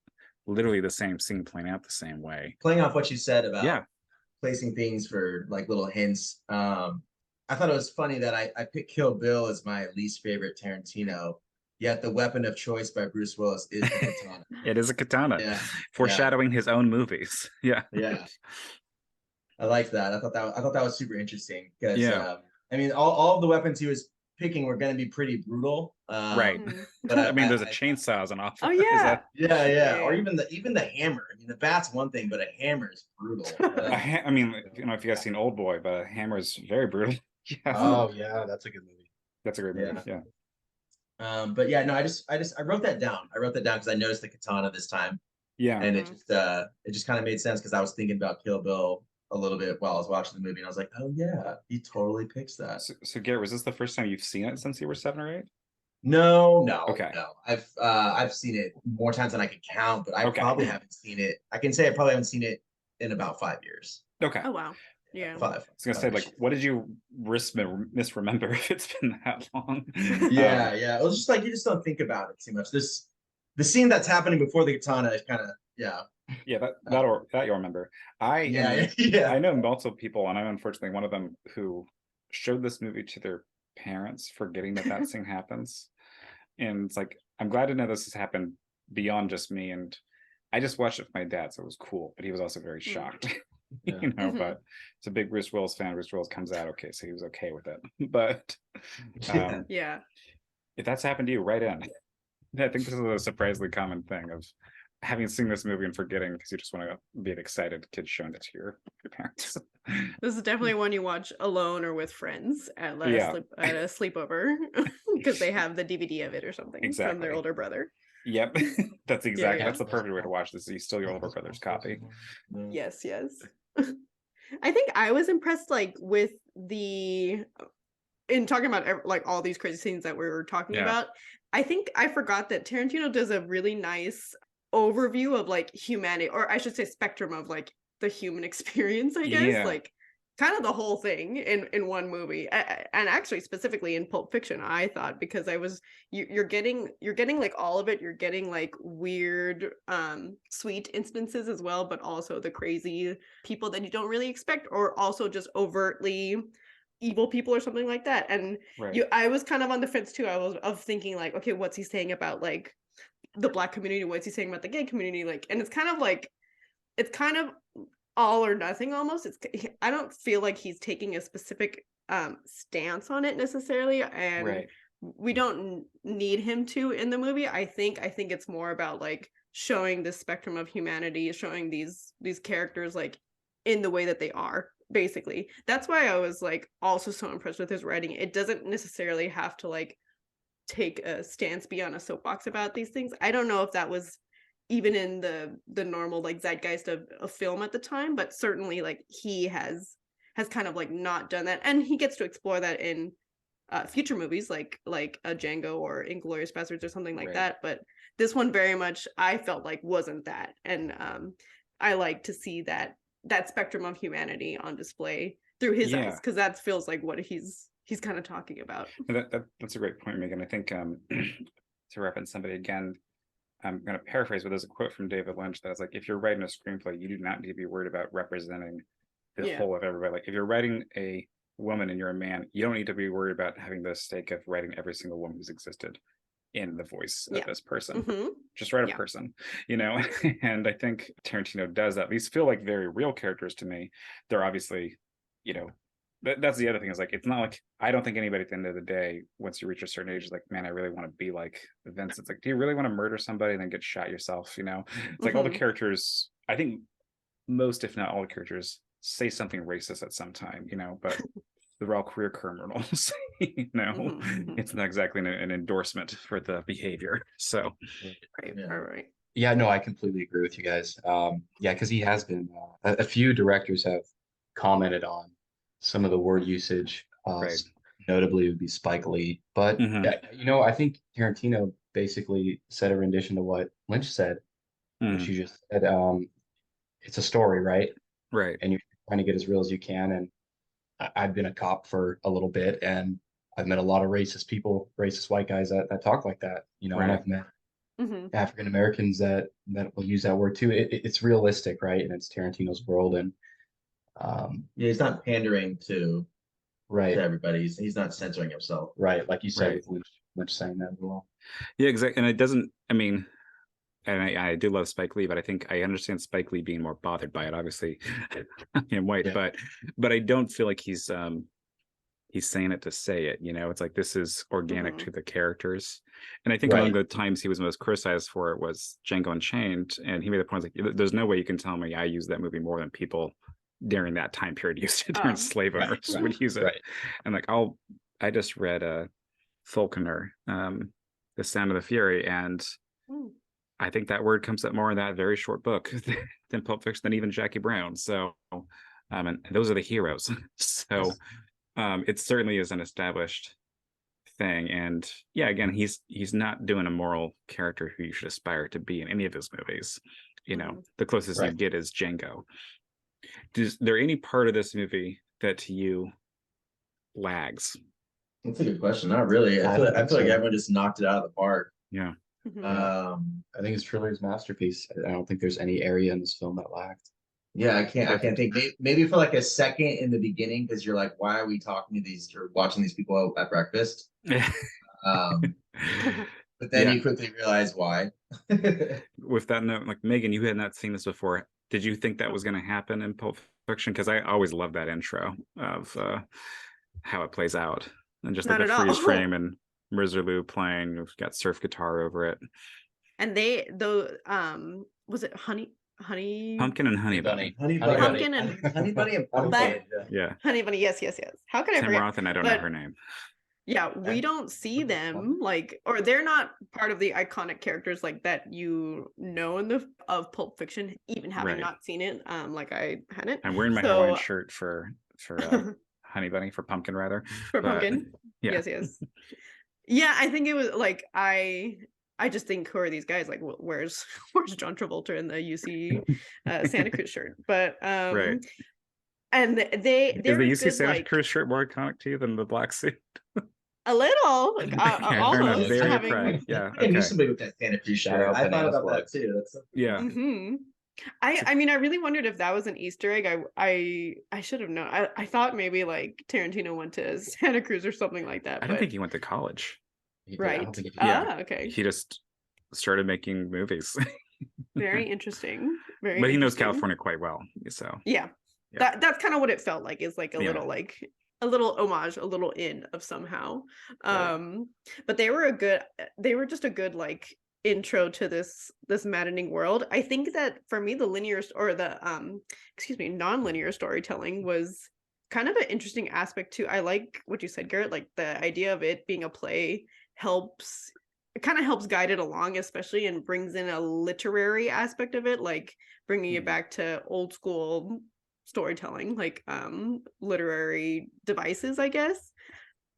literally the same scene playing out the same way. Playing off what you said about Yeah. placing things for like little hints. I thought it was funny that I picked Kill Bill as my least favorite Tarantino, yet the weapon of choice by Bruce Willis is the katana. It is a katana. Yeah. Foreshadowing his own movies. Yeah. Yeah. I liked that. I thought that was super interesting because Yeah. I mean all of the weapons he was picking were going to be pretty brutal. Right. But I mean, there's a chainsaw as an offer. Oh yeah. Yeah. Or even the hammer. I mean, the bat's one thing, but a hammer is brutal. I mean, you know, if you guys seen Old Boy, but a hammer is very brutal. Yeah. Oh yeah, that's a good movie. That's a great movie. Yeah. But yeah, no, I wrote that down. I wrote that down because I noticed the katana this time. Yeah. And it just kind of made sense because I was thinking about Kill Bill a little bit while I was watching the movie, and I was like, oh yeah, he totally picks that. So Garrett, was this the first time you've seen it since you were 7 or 8? Okay. no. I've seen it more times than I can count, but I Okay. probably haven't seen it. I can say I probably haven't seen it in about 5 years. Okay. Oh wow. Yeah. 5. I was gonna say, like, what did you misremember if it's been that long? Yeah, yeah. It was just like you just don't think about it too much. The scene that's happening before the katana is kind of Yeah, that you'll remember. Yeah, yeah. I know multiple people, and I'm unfortunately one of them, who showed this movie to their parents, forgetting that scene happens. And it's like, I'm glad to know this has happened beyond just me. And I just watched it with my dad, so it was cool, but he was also very shocked. Yeah. You know, but it's a big Bruce Willis fan. Bruce Willis comes out okay, so he was okay with it. But Yeah. if that's happened to you, write in. I think this is a surprisingly common thing of having seen this movie and forgetting because you just want to be an excited kid showing it to your parents. This is definitely one you watch alone or with friends at like Yeah. at a sleepover because they have the DVD of it or something from Exactly. their older brother. Yep. That's exactly yeah. That's the perfect way to watch this. You steal your older brother's copy. Yes, yes. I think I was impressed like with in talking about like all these crazy scenes that we were talking about. I think I forgot that Tarantino does a really nice overview of like humanity, or I should say spectrum of like the human experience, I guess. Yeah. Like kind of the whole thing in one movie. And actually specifically in Pulp Fiction, I thought, because you're getting like all of it. You're getting like weird sweet instances as well, but also the crazy people that you don't really expect, or also just overtly evil people or something like that. And I was kind of on the fence too. I was thinking like, okay, what's he saying about like the Black community? What's he saying about the gay community? Like, and it's kind of all or nothing almost. I don't feel like he's taking a specific stance on it necessarily, and we don't need him to in the movie. I think it's more about like showing the spectrum of humanity, showing these characters like in the way that they are. Basically, that's why I was like also so impressed with his writing. It doesn't necessarily have to like take a stance, be on a soapbox about these things. I don't know if that was even in the normal like zeitgeist of film at the time, but certainly like he has kind of like not done that, and he gets to explore that in future movies like a Django or Inglourious Basterds or something like that. But this one very much I felt like wasn't that, and I like to see that spectrum of humanity on display through his eyes, because that feels like what he's kind of talking about. That's a great point, Megan. I think to reference somebody again, I'm going to paraphrase, but there's a quote from David Lynch that is like, if you're writing a screenplay, you do not need to be worried about representing the whole of everybody. Like if you're writing a woman and you're a man, you don't need to be worried about having the stake of writing every single woman who's existed in the voice of this person. Just write a person, you know. And I think Tarantino does that. These feel like very real characters to me. They're obviously, you know, that's the other thing, is like, it's not like, I don't think anybody at the end of the day, once you reach a certain age, is like, man, I really want to be like Vince. It's like, do you really want to murder somebody and then get shot yourself? You know, it's like all the characters, I think most, if not all the characters, say something racist at some time, you know, but they're all career criminals. You know, it's not exactly an endorsement for the behavior. So right. Yeah, no, I completely agree with you guys. Yeah, because he has been a few directors have commented on some of the word usage. Notably would be Spike Lee. But you know, I think Tarantino basically said a rendition to what Lynch said, which you just said. It's a story, right? Right. And you're trying to get as real as you can. And I've been a cop for a little bit, and I've met a lot of racist people, racist white guys that talk like that, you know, and I've met African Americans that will use that word too. It's realistic, right? And it's Tarantino's world, and he's not pandering to to everybody. He's not censoring himself, right? Like you said, with Lynch saying that as well. Yeah, exactly. And it doesn't, I mean, and I do love Spike Lee, but I think I understand Spike Lee being more bothered by it, obviously. I'm white, but I don't feel like he's saying it to say it, you know. It's like, this is organic to the characters. And I think among the times he was most criticized for it was Django Unchained, and he made the point, like, there's no way you can tell me I use that movie more than people during that time period used it, during slave owners would use it. And like, I just read Faulkner, The Sound of the Fury, and I think that word comes up more in that very short book than Pulp Fiction, than even Jackie Brown. So and those are the heroes. So it certainly is an established thing. And yeah, again, he's not doing a moral character who you should aspire to be in any of his movies. You know, the closest you get is Django. Is there any part of this movie that to you lags? That's a good question. Not really. I feel like everyone just knocked it out of the park. Yeah. I think it's truly his masterpiece. I don't think there's any area in this film that lacked. Yeah, I can't think. Maybe for like a second in the beginning, because you're like, why are we talking to these or watching these people at breakfast? But then you quickly realize why. With that note, like Megan, you had not seen this before. Did you think that was going to happen in Pulp Fiction? Because I always love that intro of how it plays out, and just like the freeze frame and Rizerloo playing. We've got surf guitar over it. And was it Pumpkin and Honey Bunny. Honey Bunny and Pumpkin. Yeah. Honey Bunny. Yes. How could I Tim forget? Roth, and I don't know her name. Yeah, we don't see them or they're not part of the iconic characters like that you know of Pulp Fiction, even having not seen it. Like I hadn't. I'm wearing my Hawaiian shirt for Honey Bunny, for Pumpkin rather. For Pumpkin. Yeah. Yes. Yeah, I think it was like I just think, who are these guys? Like, where's John Travolta in the UC Santa Cruz shirt? But and is the UC Santa Cruz shirt more iconic to you than the black suit? A little, almost. Very proud. Yeah, I knew somebody with that Santa Cruz shirt. I thought about that too. That's I mean, I really wondered if that was an Easter egg. I should have known. I thought maybe like Tarantino went to Santa Cruz or something like that. I don't think he went to college. Right. Okay. He just started making movies. Very interesting. But he knows California quite well. So yeah. That's kind of what it felt like. Is like a little homage, a little in of somehow. But they were just a good like intro to this maddening world. I think that for me, the non-linear storytelling was kind of an interesting aspect too. I like what you said, Garrett, like the idea of it being a play kind of helps guide it along, especially, and brings in a literary aspect of it, like bringing it back to old school storytelling, like literary devices, I guess.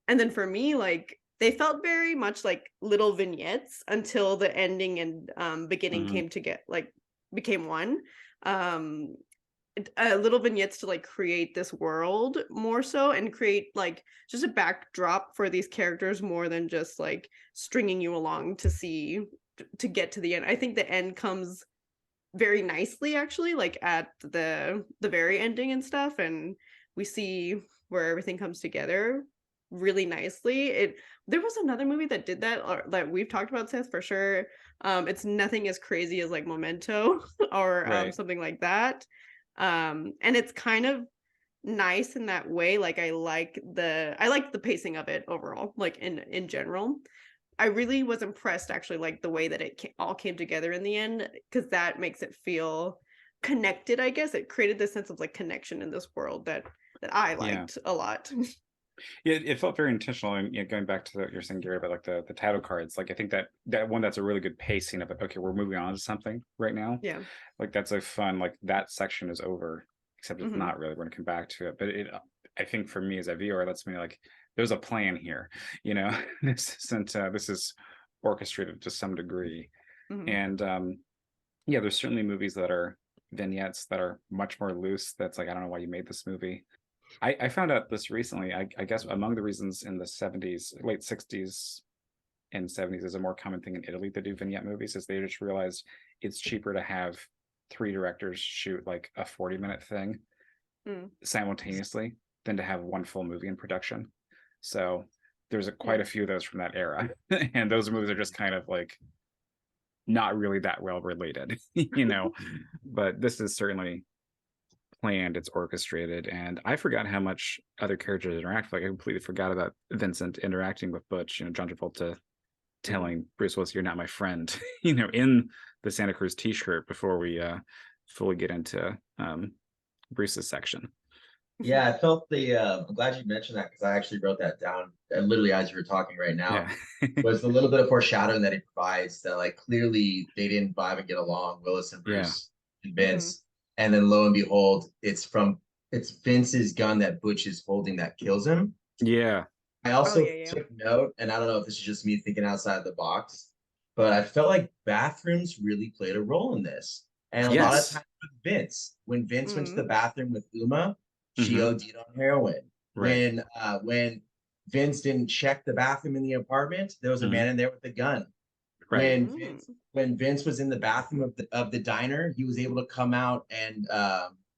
And then for me, like they felt very much like little vignettes until the ending and beginning became one. Little vignettes to like create this world more so, and create like just a backdrop for these characters more than just like stringing you along to get to the end. I think the end comes very nicely, actually, like at the very ending and stuff, and we see where everything comes together really nicely. There was another movie that did that, or that we've talked about, Seth, for sure. It's nothing as crazy as like Memento or something like that. And it's kind of nice in that way. Like I like the pacing of it overall, like in general. I really was impressed, actually, like the way that it all came together in the end, because that makes it feel connected, I guess. It created this sense of like connection in this world that I liked a lot. Yeah, it felt very intentional. And going back to what you're saying, Gary, about like the title cards, like I think that one, that's a really good pacing of it. Okay, we're moving on to something right now. Yeah, like that's a fun, like that section is over, except it's not really. We're gonna come back to it, but I think for me as a viewer, that's me like there's a plan here. This is orchestrated to some degree, and there's certainly movies that are vignettes that are much more loose. That's like, I don't know why you made this movie. I found out this recently. I guess among the reasons in the 70s, late 60s and 70s is a more common thing in Italy to do vignette movies, is they just realized it's cheaper to have 3 directors shoot like a 40-minute thing simultaneously than to have one full movie in production. So there's quite a few of those from that era. And those movies are just kind of like not really that well related, but this is certainly planned, it's orchestrated. And I forgot how much other characters interact. Like I completely forgot about Vincent interacting with Butch, John Travolta telling Bruce Willis, "You're not my friend," in the Santa Cruz t-shirt, before we fully get into Bruce's section. Yeah, I felt I'm glad you mentioned that, because I actually wrote that down literally as you were talking right now. Was the little bit of foreshadowing that he provides, that like clearly they didn't vibe and get along, Willis and Bruce and Vince. And then lo and behold, it's Vince's gun that Butch is holding that kills him. Yeah. I also yeah. took note, and I don't know if this is just me thinking outside the box, but I felt like bathrooms really played a role in this. And a lot of Yes. times with Vince, when Vince went to the Mm. bathroom with Uma, she Mhm. OD'd on heroin. Right. When Vince didn't check the bathroom in the apartment, there was a Mhm. man in there with a gun. Right. Mm. When Vince was in the bathroom of the diner, he was able to come out and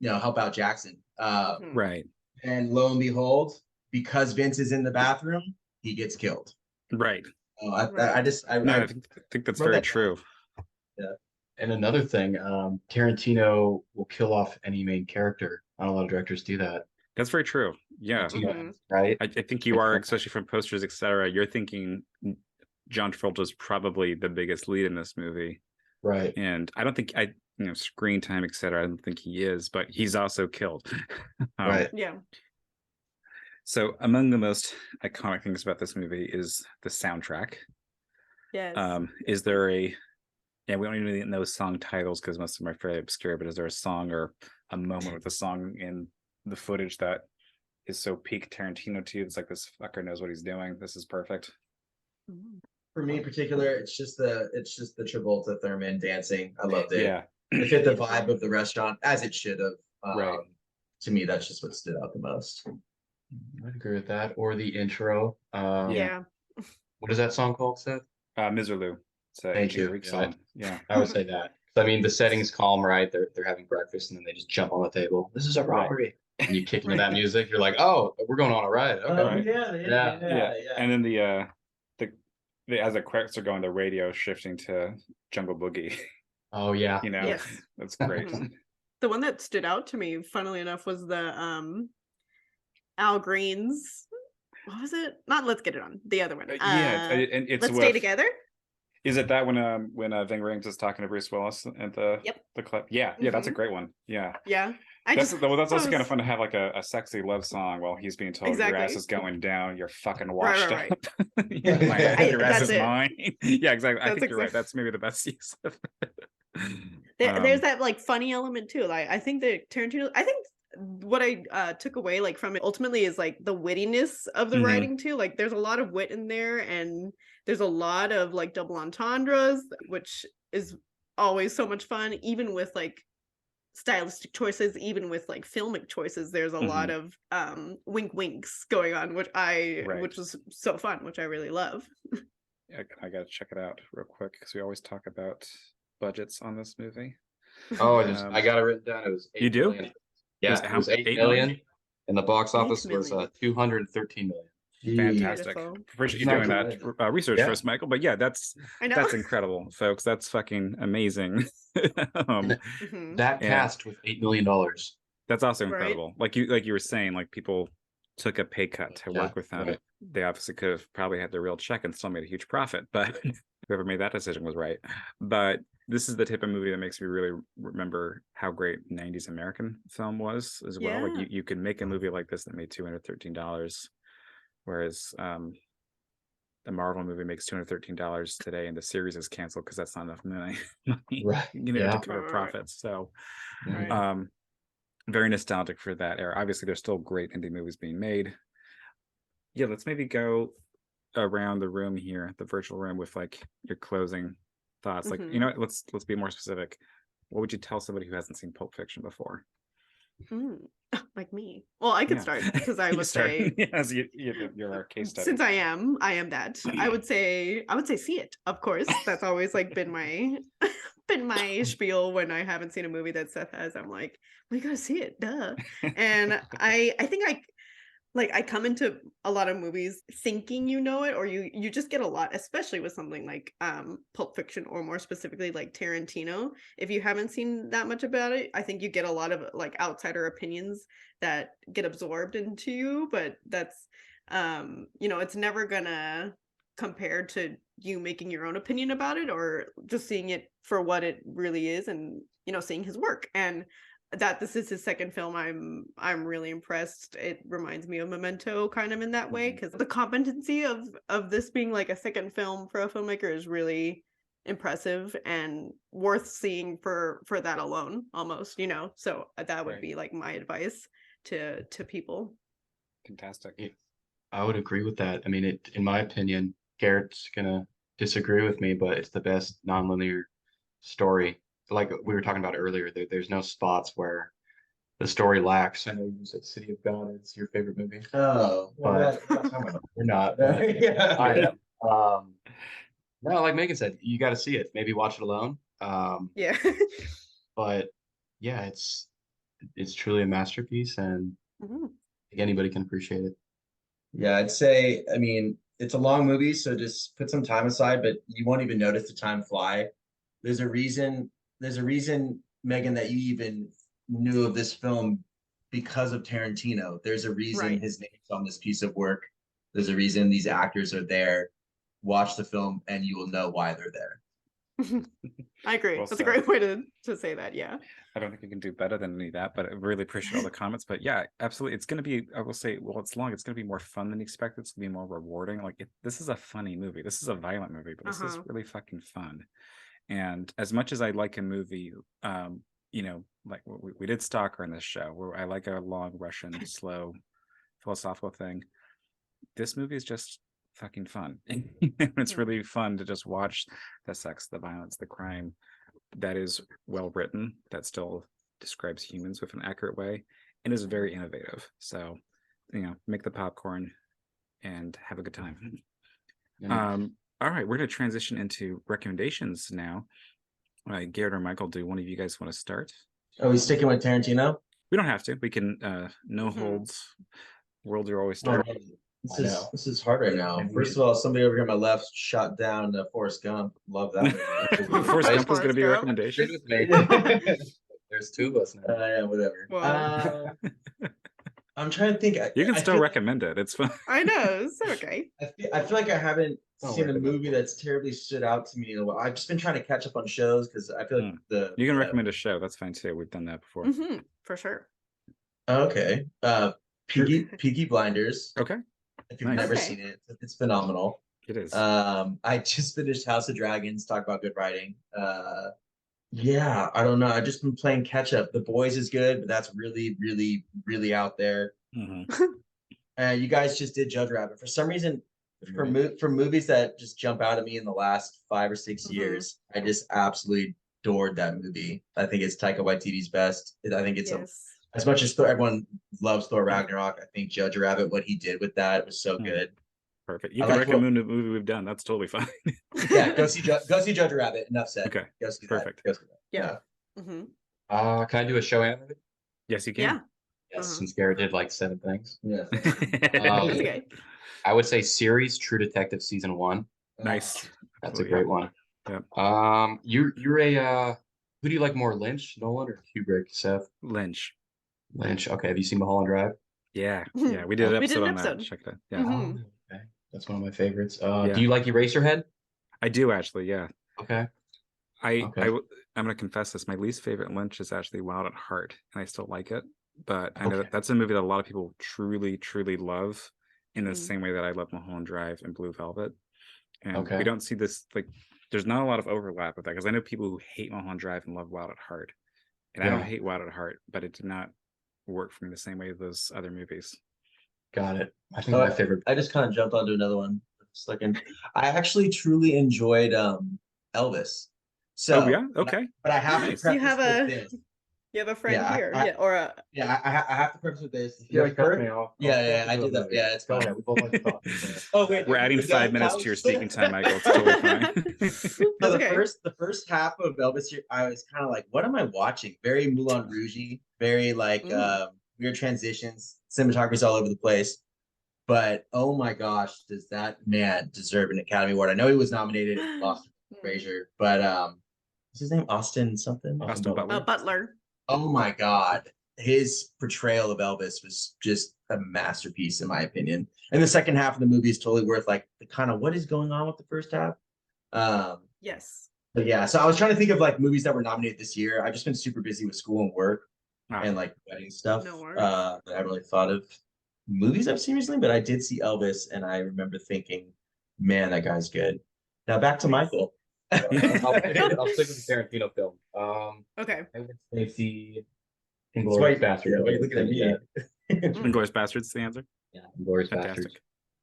help out Jackson. Mhm. Right. And lo and behold, because Vince is in the bathroom, he gets killed. Right. Oh, Right. No, I I think that's wrote very that down. true. Yeah. And another thing, Tarantino will kill off any main character. Not a lot of directors do that. That's very true. Yeah. Tarantino, Mhm. right? I think you are, especially from posters, etc. You're thinking John Travolta's probably the biggest lead in this movie. Right. And I don't think screen time, etc. I don't think he is, but he's also killed. Right. Yeah. So among the most iconic things about this movie is the soundtrack. Yes. Is there we don't even know song titles because most of them are fairly obscure, but is there a song or a moment with a song in the footage that is so peak Tarantino to you? It's like, this fucker knows what he's doing. This is perfect. Mm. For me in particular, it's just the Travolta Thurman dancing. I loved it. Yeah. It fit the Beautiful. vibe of the restaurant as it should have. Right. To me, that's just what stood out the most. I'd agree with that. Or the intro. Yeah. What is that song called, Seth? Miserloo. It's an Thank ancient you. Greek Yeah, song. Yeah. I would say that. I mean, the setting's calm, right? They're having breakfast and then they just jump on the table. This is a Right. robbery. And you kick into that music. You're like, oh, we're going on a ride. Okay. Right. Yeah. And then the as the credits are going, the radio shifting to Jungle Boogie. Oh yeah. Yes. That's great. Mhm. The one that stood out to me, funnily enough, was the Al Green's. What was it? Not Let's Get It On. The other one. And it's Let's with, Stay Together. Is it that when Ving Rhames is talking to Bruce Willis at the clip? Yeah, that's a great one. Yeah. Yeah. That's also was- kind of fun to have like a sexy love song while he's being told your ass Exactly. is going down, you're fucking washed Right. up. Your ass That's is it. mine. Yeah, exactly. I That's think you're right. exactly- That's maybe the best use of it. There's that like funny element too. Like I think that Tarantino. I think what I took away like from it ultimately is like the wittiness of the Mhm. writing too. Like there's a lot of wit in there, and there's a lot of like double entendres, which is always so much fun. Even with like stylistic choices, even with like filmic choices, there's a lot of wink winks going on, which was so fun, which I really love. I gotta check it out real quick because we always talk about budgets on this movie. Oh, I got it written down. It was 8 You do? million. Yeah, it was 8 8 million. million? And the box office was million. 213 million. Fantastic. Beautiful. Appreciate you Not doing too that research Yeah. for us, Michael. But yeah, that's I know. incredible, folks. That's fucking amazing. Mhm. That cast with $8 million. That's also Right. incredible. Like you were saying, like people took a pay cut to work with them. Right. They obviously could have probably had their real check and still made a huge profit, but whoever made that decision was right. But this is the type of movie that makes me really remember how great 90s American film was as well. Yeah. Like you could make a movie like this that made $213, whereas the Marvel movie makes $213 today and the series is canceled because that's not enough money Right. to cover Right. profits. So Right. very nostalgic for that era. Obviously there's still great indie movies being made. Yeah, let's maybe go around the room here, the virtual room, with like your closing thoughts. Like, you know, let's be more specific. What would you tell somebody who hasn't seen Pulp Fiction before? Like me. Well, I could start because I would say yes, you're our case study. since I am that. I would say see it. Of course, that's always like been my spiel when I haven't seen a movie that Seth has. I'm like, we gotta see it, duh. And I think I come into a lot of movies thinking you know it, or you just get a lot, especially with something like Pulp Fiction, or more specifically like Tarantino. If you haven't seen that much about it, I think you get a lot of like outsider opinions that get absorbed into you, but that's it's never gonna compare to you making your own opinion about it, or just seeing it for what it really is, and seeing his work. And that this is his second film, I'm really impressed. It reminds me of Memento kind of in that way, because the competency of this being like a second film for a filmmaker is really impressive and worth seeing for that alone, almost. So that would be like my advice to people. Fantastic. I would agree with that. I mean, in my opinion, Garrett's gonna disagree with me, but it's the best nonlinear story. Like we were talking about earlier, there's no spots where the story lacks. I know you said City of God is your favorite movie, Oh, but we're not. But yeah. I am. No, like Megan said, you got to see it. Maybe watch it alone. Yeah. But yeah, it's truly a masterpiece, and Mhm. I think anybody can appreciate it. Yeah, I'd say, I mean, it's a long movie, so just put some time aside, but you won't even notice the time fly. There's a reason, Megan, that you even knew of this film because of Tarantino. There's a reason Right. his name's on this piece of work. There's a reason these actors are there. Watch the film and you will know why they're there. I agree. Well That's said. a great way to say that. Yeah. I don't think you can do better than any of that, but I really appreciate all the comments. But yeah, absolutely. It's going to be, I will say, well, it's long. It's going to be more fun than expected. It's going to be more rewarding. Like, this is a funny movie. This is a violent movie, but this is really fucking fun. And as much as I like a movie, you know, like we did Stalker in this show, where I like a long, Russian, slow, philosophical thing. This movie is just fucking fun. It's really fun to just watch the sex, the violence, the crime that is well written, that still describes humans with an accurate way, and is very innovative. So, you know, make the popcorn and have a good time. All right, we're going to transition into recommendations now. Garrett or Michael, do one of you guys want to start? Are we sticking with Tarantino? We don't have to. We can no holds. Worlds are always starting. This is hard right now. First of all, somebody over here on my left shot down Forrest Gump. Love that movie. Forrest Gump was going to be a Forrest recommendation. There's two of us now. Yeah, whatever. Well. I'm trying to think. You can still feel, recommend it. It's fun. I know. It's okay. I feel like I haven't seen a movie that's terribly stood out to me in a while. I've just been trying to catch up on shows because I feel like you can recommend a show. That's fine too. We've done that before. For sure. Okay. Peaky Blinders. Okay. If you've never seen it, it's phenomenal. It is. I just finished House of Dragons. Talk about good writing. Yeah, I don't know. I've just been playing catch up. The Boys is good, but that's really, really, really out there. And you guys just did Judge Rabbit. For some reason, for movies that just jump out at me in the last 5 or 6 years, I just absolutely adored that movie. I think it's Taika Waititi's best. I think it's as much as everyone loves Thor Ragnarok, I think Judge Rabbit, what he did with that was so good. Perfect. You can recommend a movie we've done. That's totally fine. Yeah, go see Judge Rabbit. Enough said. Okay. Go see Perfect. That. Go see that. Yeah. Can I do a show animated? Yes, you can. Yeah. Yes, since Garrett did like 7 things. Yeah. Okay. I would say series True Detective season 1. Nice. That's a great one. Yeah. You're a who do you like more, Lynch, Nolan, or Kubrick, Seth? Lynch. Okay. Have you seen Mulholland Drive? Yeah. Yeah. We did an episode on that. Check it out. Yeah. Okay. That's one of my favorites. Do you like Eraserhead? I do actually. Yeah. Okay. I'm going to confess this. My least favorite Lynch is actually Wild at Heart, and I still like it. But I know that's a movie that a lot of people truly, truly love in the same way that I love Mulholland Drive and Blue Velvet. And we don't see this, like, there's not a lot of overlap with that, because I know people who hate Mulholland Drive and love Wild at Heart. And I don't hate Wild at Heart, but it did not work for me the same way as those other movies. Got it. I think my favorite. I just kind of jumped onto another one for a second. I actually truly enjoyed Elvis. So yeah, okay. But I have to preface you have this. You have a friend here, I have to preface with this. If you're like her, I did that. Yeah, it's fine. We both like to talk. Oh wait, we're adding 5 minutes to your speaking time, Michael. It's totally fine. So the first half of Elvis here, I was kind of like, what am I watching? Very Moulin Rouge-y, very like weird transitions, cinematography's all over the place. But oh my gosh, does that man deserve an Academy Award? I know he was nominated, lost to Frasier, but what's his name? Austin something? Austin Butler. Butler. Oh my God. His portrayal of Elvis was just a masterpiece, in my opinion. And the second half of the movie is totally worth like the kind of what is going on with the first half. Yes. But yeah, so I was trying to think of like movies that were nominated this year. I've just been super busy with school and work and like wedding stuff. No worries. That I really thought of movies I've seen recently, but I did see Elvis and I remember thinking, man, that guy's good. Now back to Michael. I'll stick with the Tarantino film. Okay. I would say the Inglourious Basterds. Yeah, look at me. Inglourious Basterds is the answer. Yeah, Inglourious Basterds.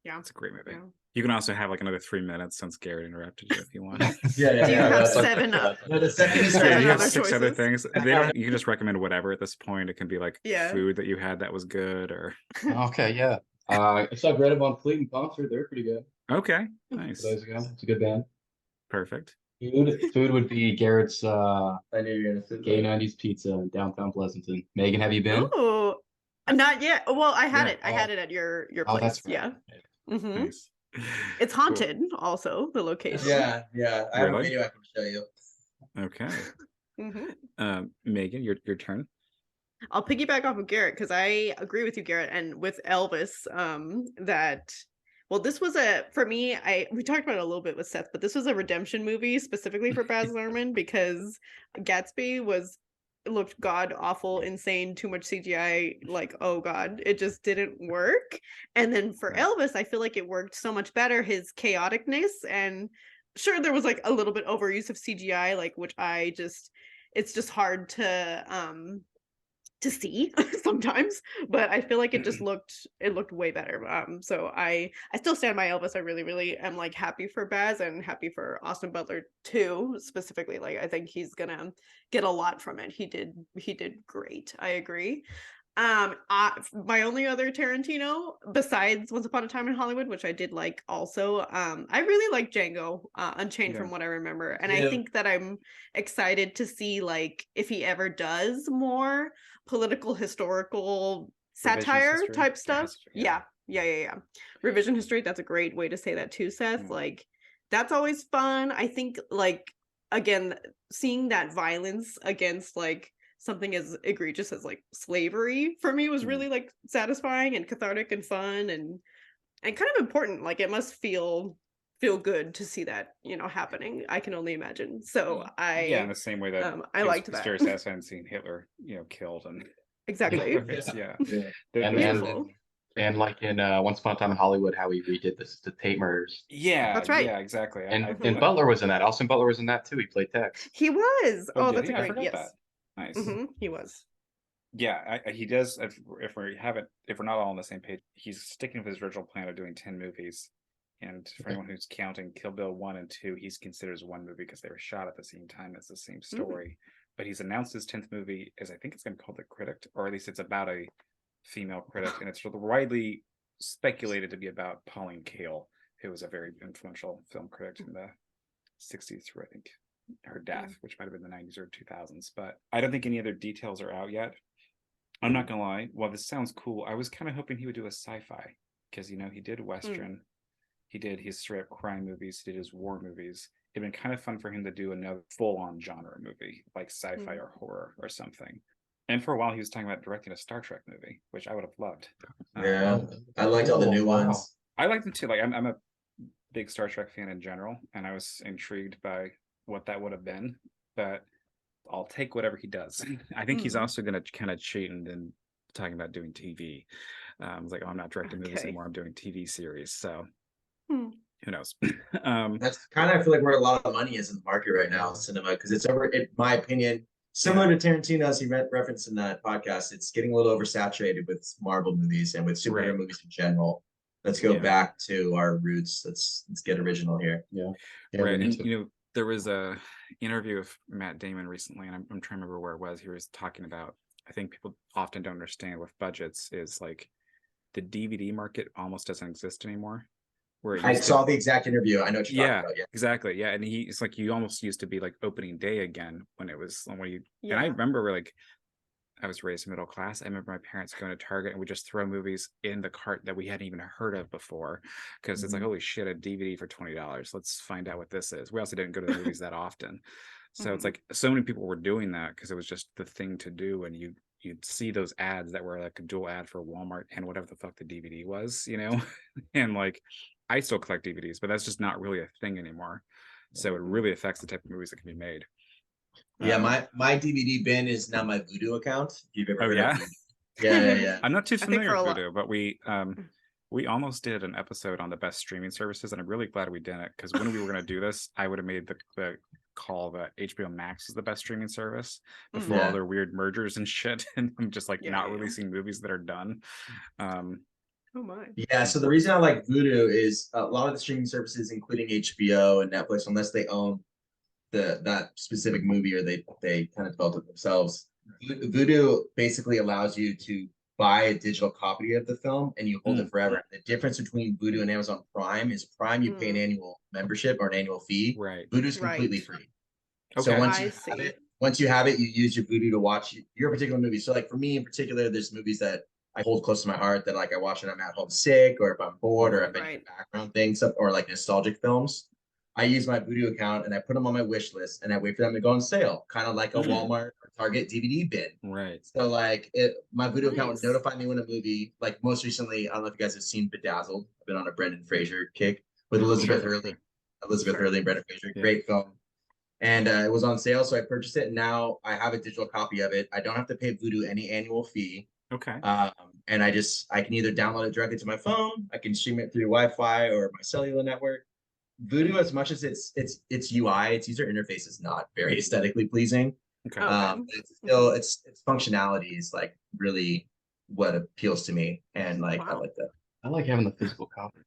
Yeah. It's a great movie. Yeah. You can also have like another 3 minutes since Garrett interrupted you if you want. Yeah, Do you have that's like- 7 No, the second Seven Yeah, you have other 6 other choices? things. They don't. You can just recommend whatever at this point. It can be like Yeah. food that you had that was good, or Okay, yeah. I saw Greta Von Fleet in concert. They're pretty good. okay, A nice, couple days ago. It's a good band. perfect. Food would be Garrett's I knew you were gonna say Gay that. 90s Pizza in downtown Pleasanton. Megan, have you been? Ooh, not yet. Well, I had Yeah. it. I had it at your Oh, place. that's right. Yeah. Hmm. Nice. It's Cool. haunted. Also, the location. Yeah, yeah. I have a Really? video I can show you. Okay. Hmm. Megan, your turn. I'll piggyback off of Garrett because I agree with you, Garrett, and with Elvis. That well, this was for me. We talked about it a little bit with Seth, but this was a redemption movie specifically for Baz Luhrmann because Gatsby looked god awful, insane, too much CGI. Like, oh god, it just didn't work. And then for Yeah. Elvis, I feel like it worked so much better. His chaoticness, and sure, there was like a little bit overuse of CGI, like which it's just hard to see sometimes, but I feel like it looked way better. So I still stand by Elvis. I really, really am like happy for Baz and happy for Austin Butler too, specifically. Like I think he's gonna get a lot from it. He did great. I agree. My only other Tarantino besides Once Upon a Time in Hollywood, which I did like also, I really like Django Unchained Yeah. from what I remember, and Yeah. I think that I'm excited to see like if he ever does more political historical satire history? type Yeah, stuff. history, yeah. Yeah. Revision history. That's a great way to say that too, Seth. Yeah. Like that's always fun. I think like again seeing that violence against like something as egregious as like slavery for me was Yeah. really like satisfying and cathartic and fun and kind of important. Like it must feel good to see that happening. I can only imagine. So Yeah, in the same way that I his liked that. mysterious assassin seeing Hitler, killed and Exactly. yeah. Yeah. And Beautiful. and like in Once Upon a Time in Hollywood, how he redid the Tate murders. Yeah, That's right. Yeah, exactly. And Butler was in that. Austin Butler was in that too. He played Tex. He was. Oh, Oh, did that's he? a I great forgot yes. that. Nice. He was. Yeah, he does. If we're not all on the same page, he's sticking with his original plan of doing 10 movies. And for anyone who's counting Kill Bill 1 and 2, he considers one movie because they were shot at the same time. It's the same story. But he's announced his 10th movie as I think it's going to be called The Critic, or at least it's about a female critic, and it's widely speculated to be about Pauline Kael, who was a very influential film critic in the 60s through, I think, her death, which might have been the 90s or 2000s. But I don't think any other details are out yet. I'm not gonna lie, while this sounds cool, I was kind of hoping he would do a sci-fi, because he did Western, he did his straight up crime movies, he did his war movies. It'd been kind of fun for him to do another full-on genre movie, like sci-fi or horror or something. And for a while he was talking about directing a Star Trek movie, which I would have loved. Yeah, I liked all the new Wow. ones. I like them too. Like I'm a big Star Trek fan in general, and I was intrigued by what that would have been, but I'll take whatever he does. I think he's also going to kind of cheat and talking about doing TV. I was like, oh, I'm not directing movies anymore. I'm doing TV series. So who knows? That's kind of, I feel like where a lot of money is in the market right now in cinema, because it's in my opinion, similar to Tarantino, as he referenced in that podcast, it's getting a little oversaturated with Marvel movies and with superhero movies in general. Let's go back to our roots. Let's get original here. Yeah. Right. And there was a interview with Matt Damon recently, and I'm trying to remember where it was. He was talking about, I think people often don't understand with budgets is like the DVD market almost doesn't exist anymore. Where I saw the exact interview. I know what you're talking about. Yeah, exactly. Yeah, and it's like you almost used to be like opening day again when it was when you. And I remember like I was raised middle class. I remember my parents going to Target and we just throw movies in the cart that we hadn't even heard of before, because it's like, holy shit, a DVD for $20. Let's find out what this is. We also didn't go to the movies that often, so it's like so many people were doing that because it was just the thing to do, and you'd see those ads that were like a dual ad for Walmart and whatever the fuck the DVD was, and like I still collect DVDs, but that's just not really a thing anymore. So it really affects the type of movies that can be made. Yeah, my DVD bin is now my Voodoo account. If you've ever heard of Yeah. yeah. I'm not too familiar with Voodoo, but we almost did an episode on the best streaming services, and I'm really glad we didn't, because when we were going to do this, I would have made the call that HBO Max is the best streaming service before all their weird mergers and shit, and I'm just like not releasing movies that are done. Oh my. Yeah, so the reason I like Vudu is a lot of the streaming services, including HBO and Netflix, unless they own that specific movie or they kind of developed it themselves, Vudu basically allows you to buy a digital copy of the film and you hold it forever. The difference between Vudu and Amazon Prime is Prime you pay an annual membership or an annual fee. Right. Vudu is completely free. Okay. So once you have it, you use your Vudu to watch your particular movie. So like for me in particular, there's movies that I hold close to my heart that like I watch when I'm at home sick or if I'm bored or if I need background things or like nostalgic films. I use my Vudu account and I put them on my wish list and I wait for them to go on sale, kind of like a Walmart or Target DVD bin. Right. So like my Vudu account would notify me when a movie, like most recently, I don't know if you guys have seen Bedazzled. I've been on a Brendan Fraser kick with Elizabeth Hurley and Brendan Fraser. Great film. And it was on sale, so I purchased it. And now I have a digital copy of it. I don't have to pay Vudu any annual fee. Okay. And I can either download it directly to my phone, I can stream it through Wi-Fi or my cellular network. Vudu, as much as its UI, its user interface is not very aesthetically pleasing. Okay. It's still its functionality is like really what appeals to me, and like I like that. I like having the physical copy.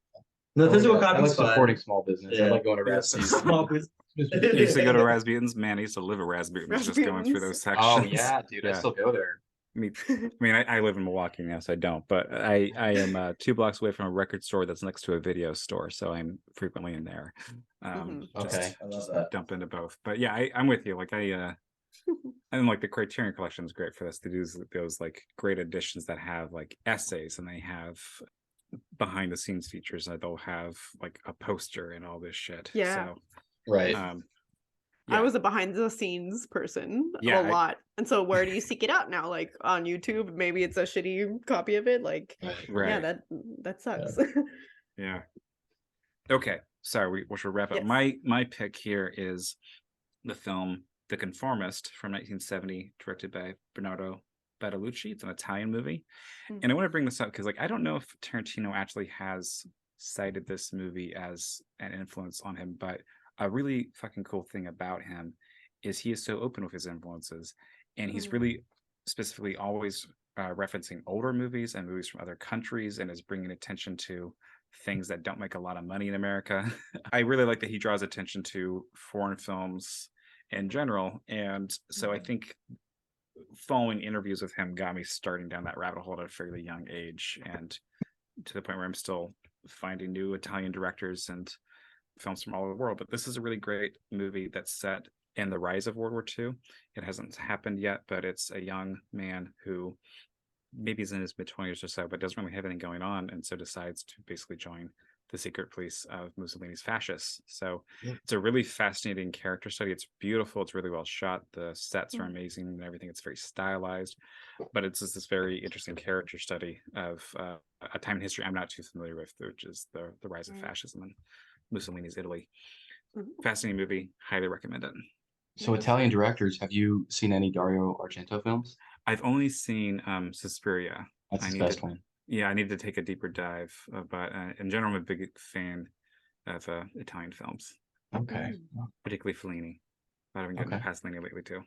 The physical copy. I like supporting small business. Yeah. I like going to Rasmussen's. Small business. You used to go to Rasmussen's. Man, I used to live at Rasmussen's, just going through those sections. Oh yeah, dude, I still go there. I live in Milwaukee now, so I don't. But I am 2 blocks away from a record store that's next to a video store, so I'm frequently in there. Okay, I love that. Dump into both. But yeah, I'm with you. Like and like the Criterion Collection is great for this. They do those like great editions that have like essays and they have behind the scenes features. And they'll have like a poster and all this shit. Yeah. So, right. I was a behind the scenes person a lot. And so where do you seek it out now? Like on YouTube, maybe it's a shitty copy of it. Like, yeah, that sucks. Yeah. Okay. Sorry, we should wrap up. My pick here is the film The Conformist from 1970, directed by Bernardo Bertolucci. It's an Italian movie. And I want to bring this up because like I don't know if Tarantino actually has cited this movie as an influence on him, but a really fucking cool thing about him is he is so open with his influences, and he's really specifically always referencing older movies and movies from other countries, and is bringing attention to things that don't make a lot of money in America. I really like that he draws attention to foreign films in general, and so I think following interviews with him got me starting down that rabbit hole at a fairly young age, and to the point where I'm still finding new Italian directors and films from all over the world. But this is a really great movie that's set in the rise of World War II. It hasn't happened yet, but it's a young man who maybe is in his mid-20s or so, but doesn't really have anything going on, and so decides to basically join the secret police of Mussolini's fascists. So it's a really fascinating character study. It's beautiful. It's really well shot. The sets are amazing and everything. It's very stylized, but it's just this very interesting character study of a time in history I'm not too familiar with, which is the rise of fascism in Mussolini's Italy. Fascinating movie. Highly recommend it. So Italian directors, have you seen any Dario Argento films? I've only seen Suspiria. That's his best one. Yeah, I need to take a deeper dive, but in general, I'm a big fan of Italian films. Okay. Particularly Fellini. But I've been getting past Fellini lately too.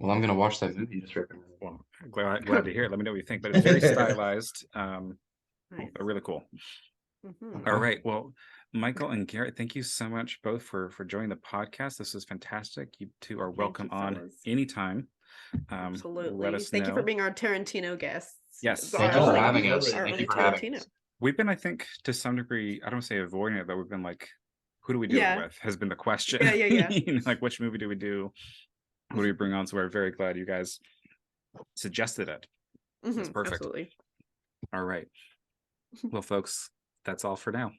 Well, I'm gonna watch that movie you just recommended. Well, glad to hear it. Let me know what you think. But it's very stylized. Really cool. All right. Well, Michael and Garrett, thank you so much both for joining the podcast. This was fantastic. You two are welcome on anytime. Absolutely. Let us Thank know. you for being our Tarantino guests. Yes. Thank you for having us. Thank you for having us. We've been, I think, to some degree, I don't say avoiding it, but we've been like, who do we do it with has been the question. Yeah. You know, like, which movie do we do? What do we bring on? So we're very glad you guys suggested it. It's perfect. Absolutely. All right. Well, folks, that's all for now.